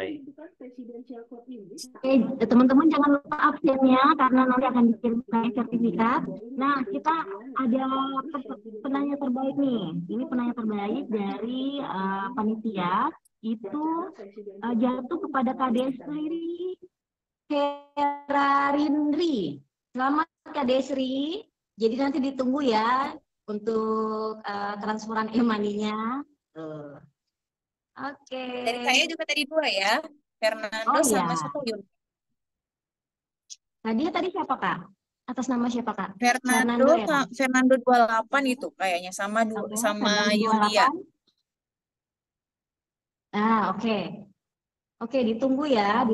teman-teman jangan lupa absennya karena nanti akan dikirim sertifikat. Nah, kita ada penanya terbaik nih. Ini penanya terbaik dari panitia. Itu jatuh kepada Kak Desri Herarindri. Selamat Kak Desri. Jadi nanti ditunggu ya untuk transferan e-money-nya. Oke. Dari saya juga tadi 2 ya. Fernando sama siapa Yun? Tadi siapa Kak? Atas nama siapa Kak? Fernando 28 itu kayaknya sama Yulia. Oke. Oke, ditunggu ya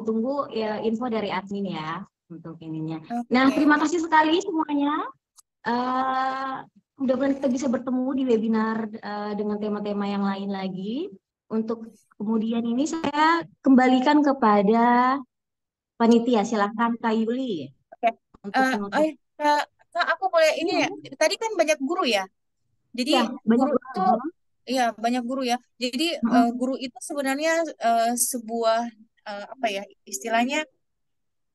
info dari admin ya untuk ininya. Nah, terima kasih sekali semuanya. Mudah-mudahan kita bisa bertemu di webinar dengan tema-tema yang lain lagi. Untuk kemudian ini saya kembalikan kepada panitia. Silakan Kak Yuli. Oke. Kak, aku boleh ini ya. Tadi kan banyak guru ya. Jadi ya, guru itu Iya, banyak guru ya. Jadi Mm-mm. guru itu sebenarnya sebuah apa ya istilahnya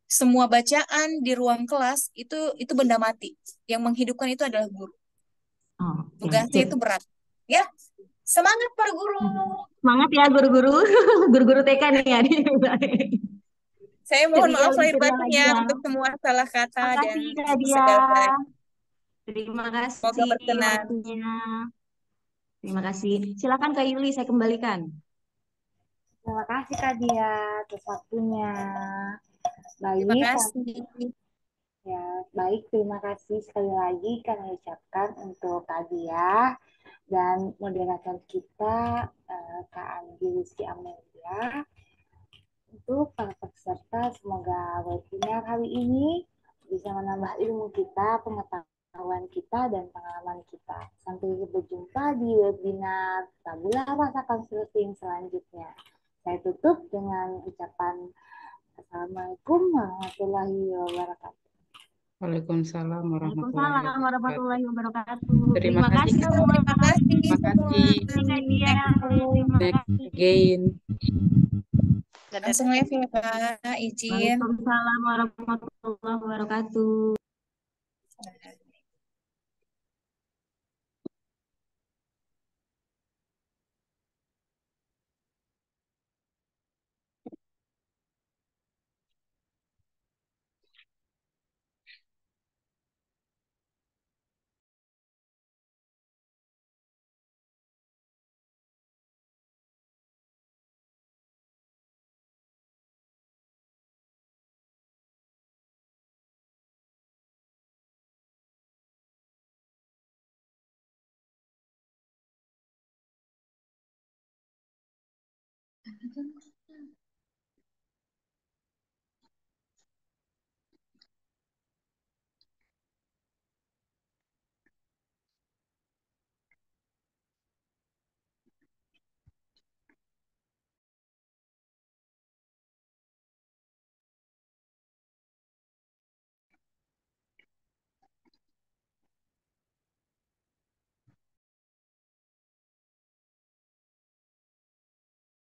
semua bacaan di ruang kelas itu benda mati. Yang menghidupkan itu adalah guru. Oke, Tugasnya sip. itu berat. Ya, semangat para guru. Semangat ya guru-guru, guru-guru TK nih ya. Saya mohon Ceria maaf lahir ceria lagi batinnya ya. untuk semua salah kata dan Makasih Kak Dia. segala galanya. Terima Semoga kasih berkenan. waktunya. Terima kasih. Silakan Kak Yuli, saya kembalikan. Terima kasih Kak Dia atas waktunya. Terima Baik, kasih. ya, baik. Terima kasih sekali lagi kami ucapkan untuk Kak Dia dan moderator kita Kak Andi Rizky Amelia. Untuk para peserta, semoga webinar hari ini bisa menambah ilmu kita, pengetahuan kita, dan pengalaman kita. Sampai berjumpa di webinar Tabula Rasa Konsulting selanjutnya. Saya tutup dengan ucapan Assalamualaikum warahmatullahi wabarakatuh. Waalaikumsalam warahmatullahi Waalaikumsalam wabarakatuh. warahmatullahi wabarakatuh. Terima Terima kasih kasih Kak. semua. Terima kasih Terima semua. kasih. Kak Dia. Assalamualaikum. Terima Next kasih. again. Langsung live ya Kak, izin. Waalaikumsalam warahmatullahi wabarakatuh.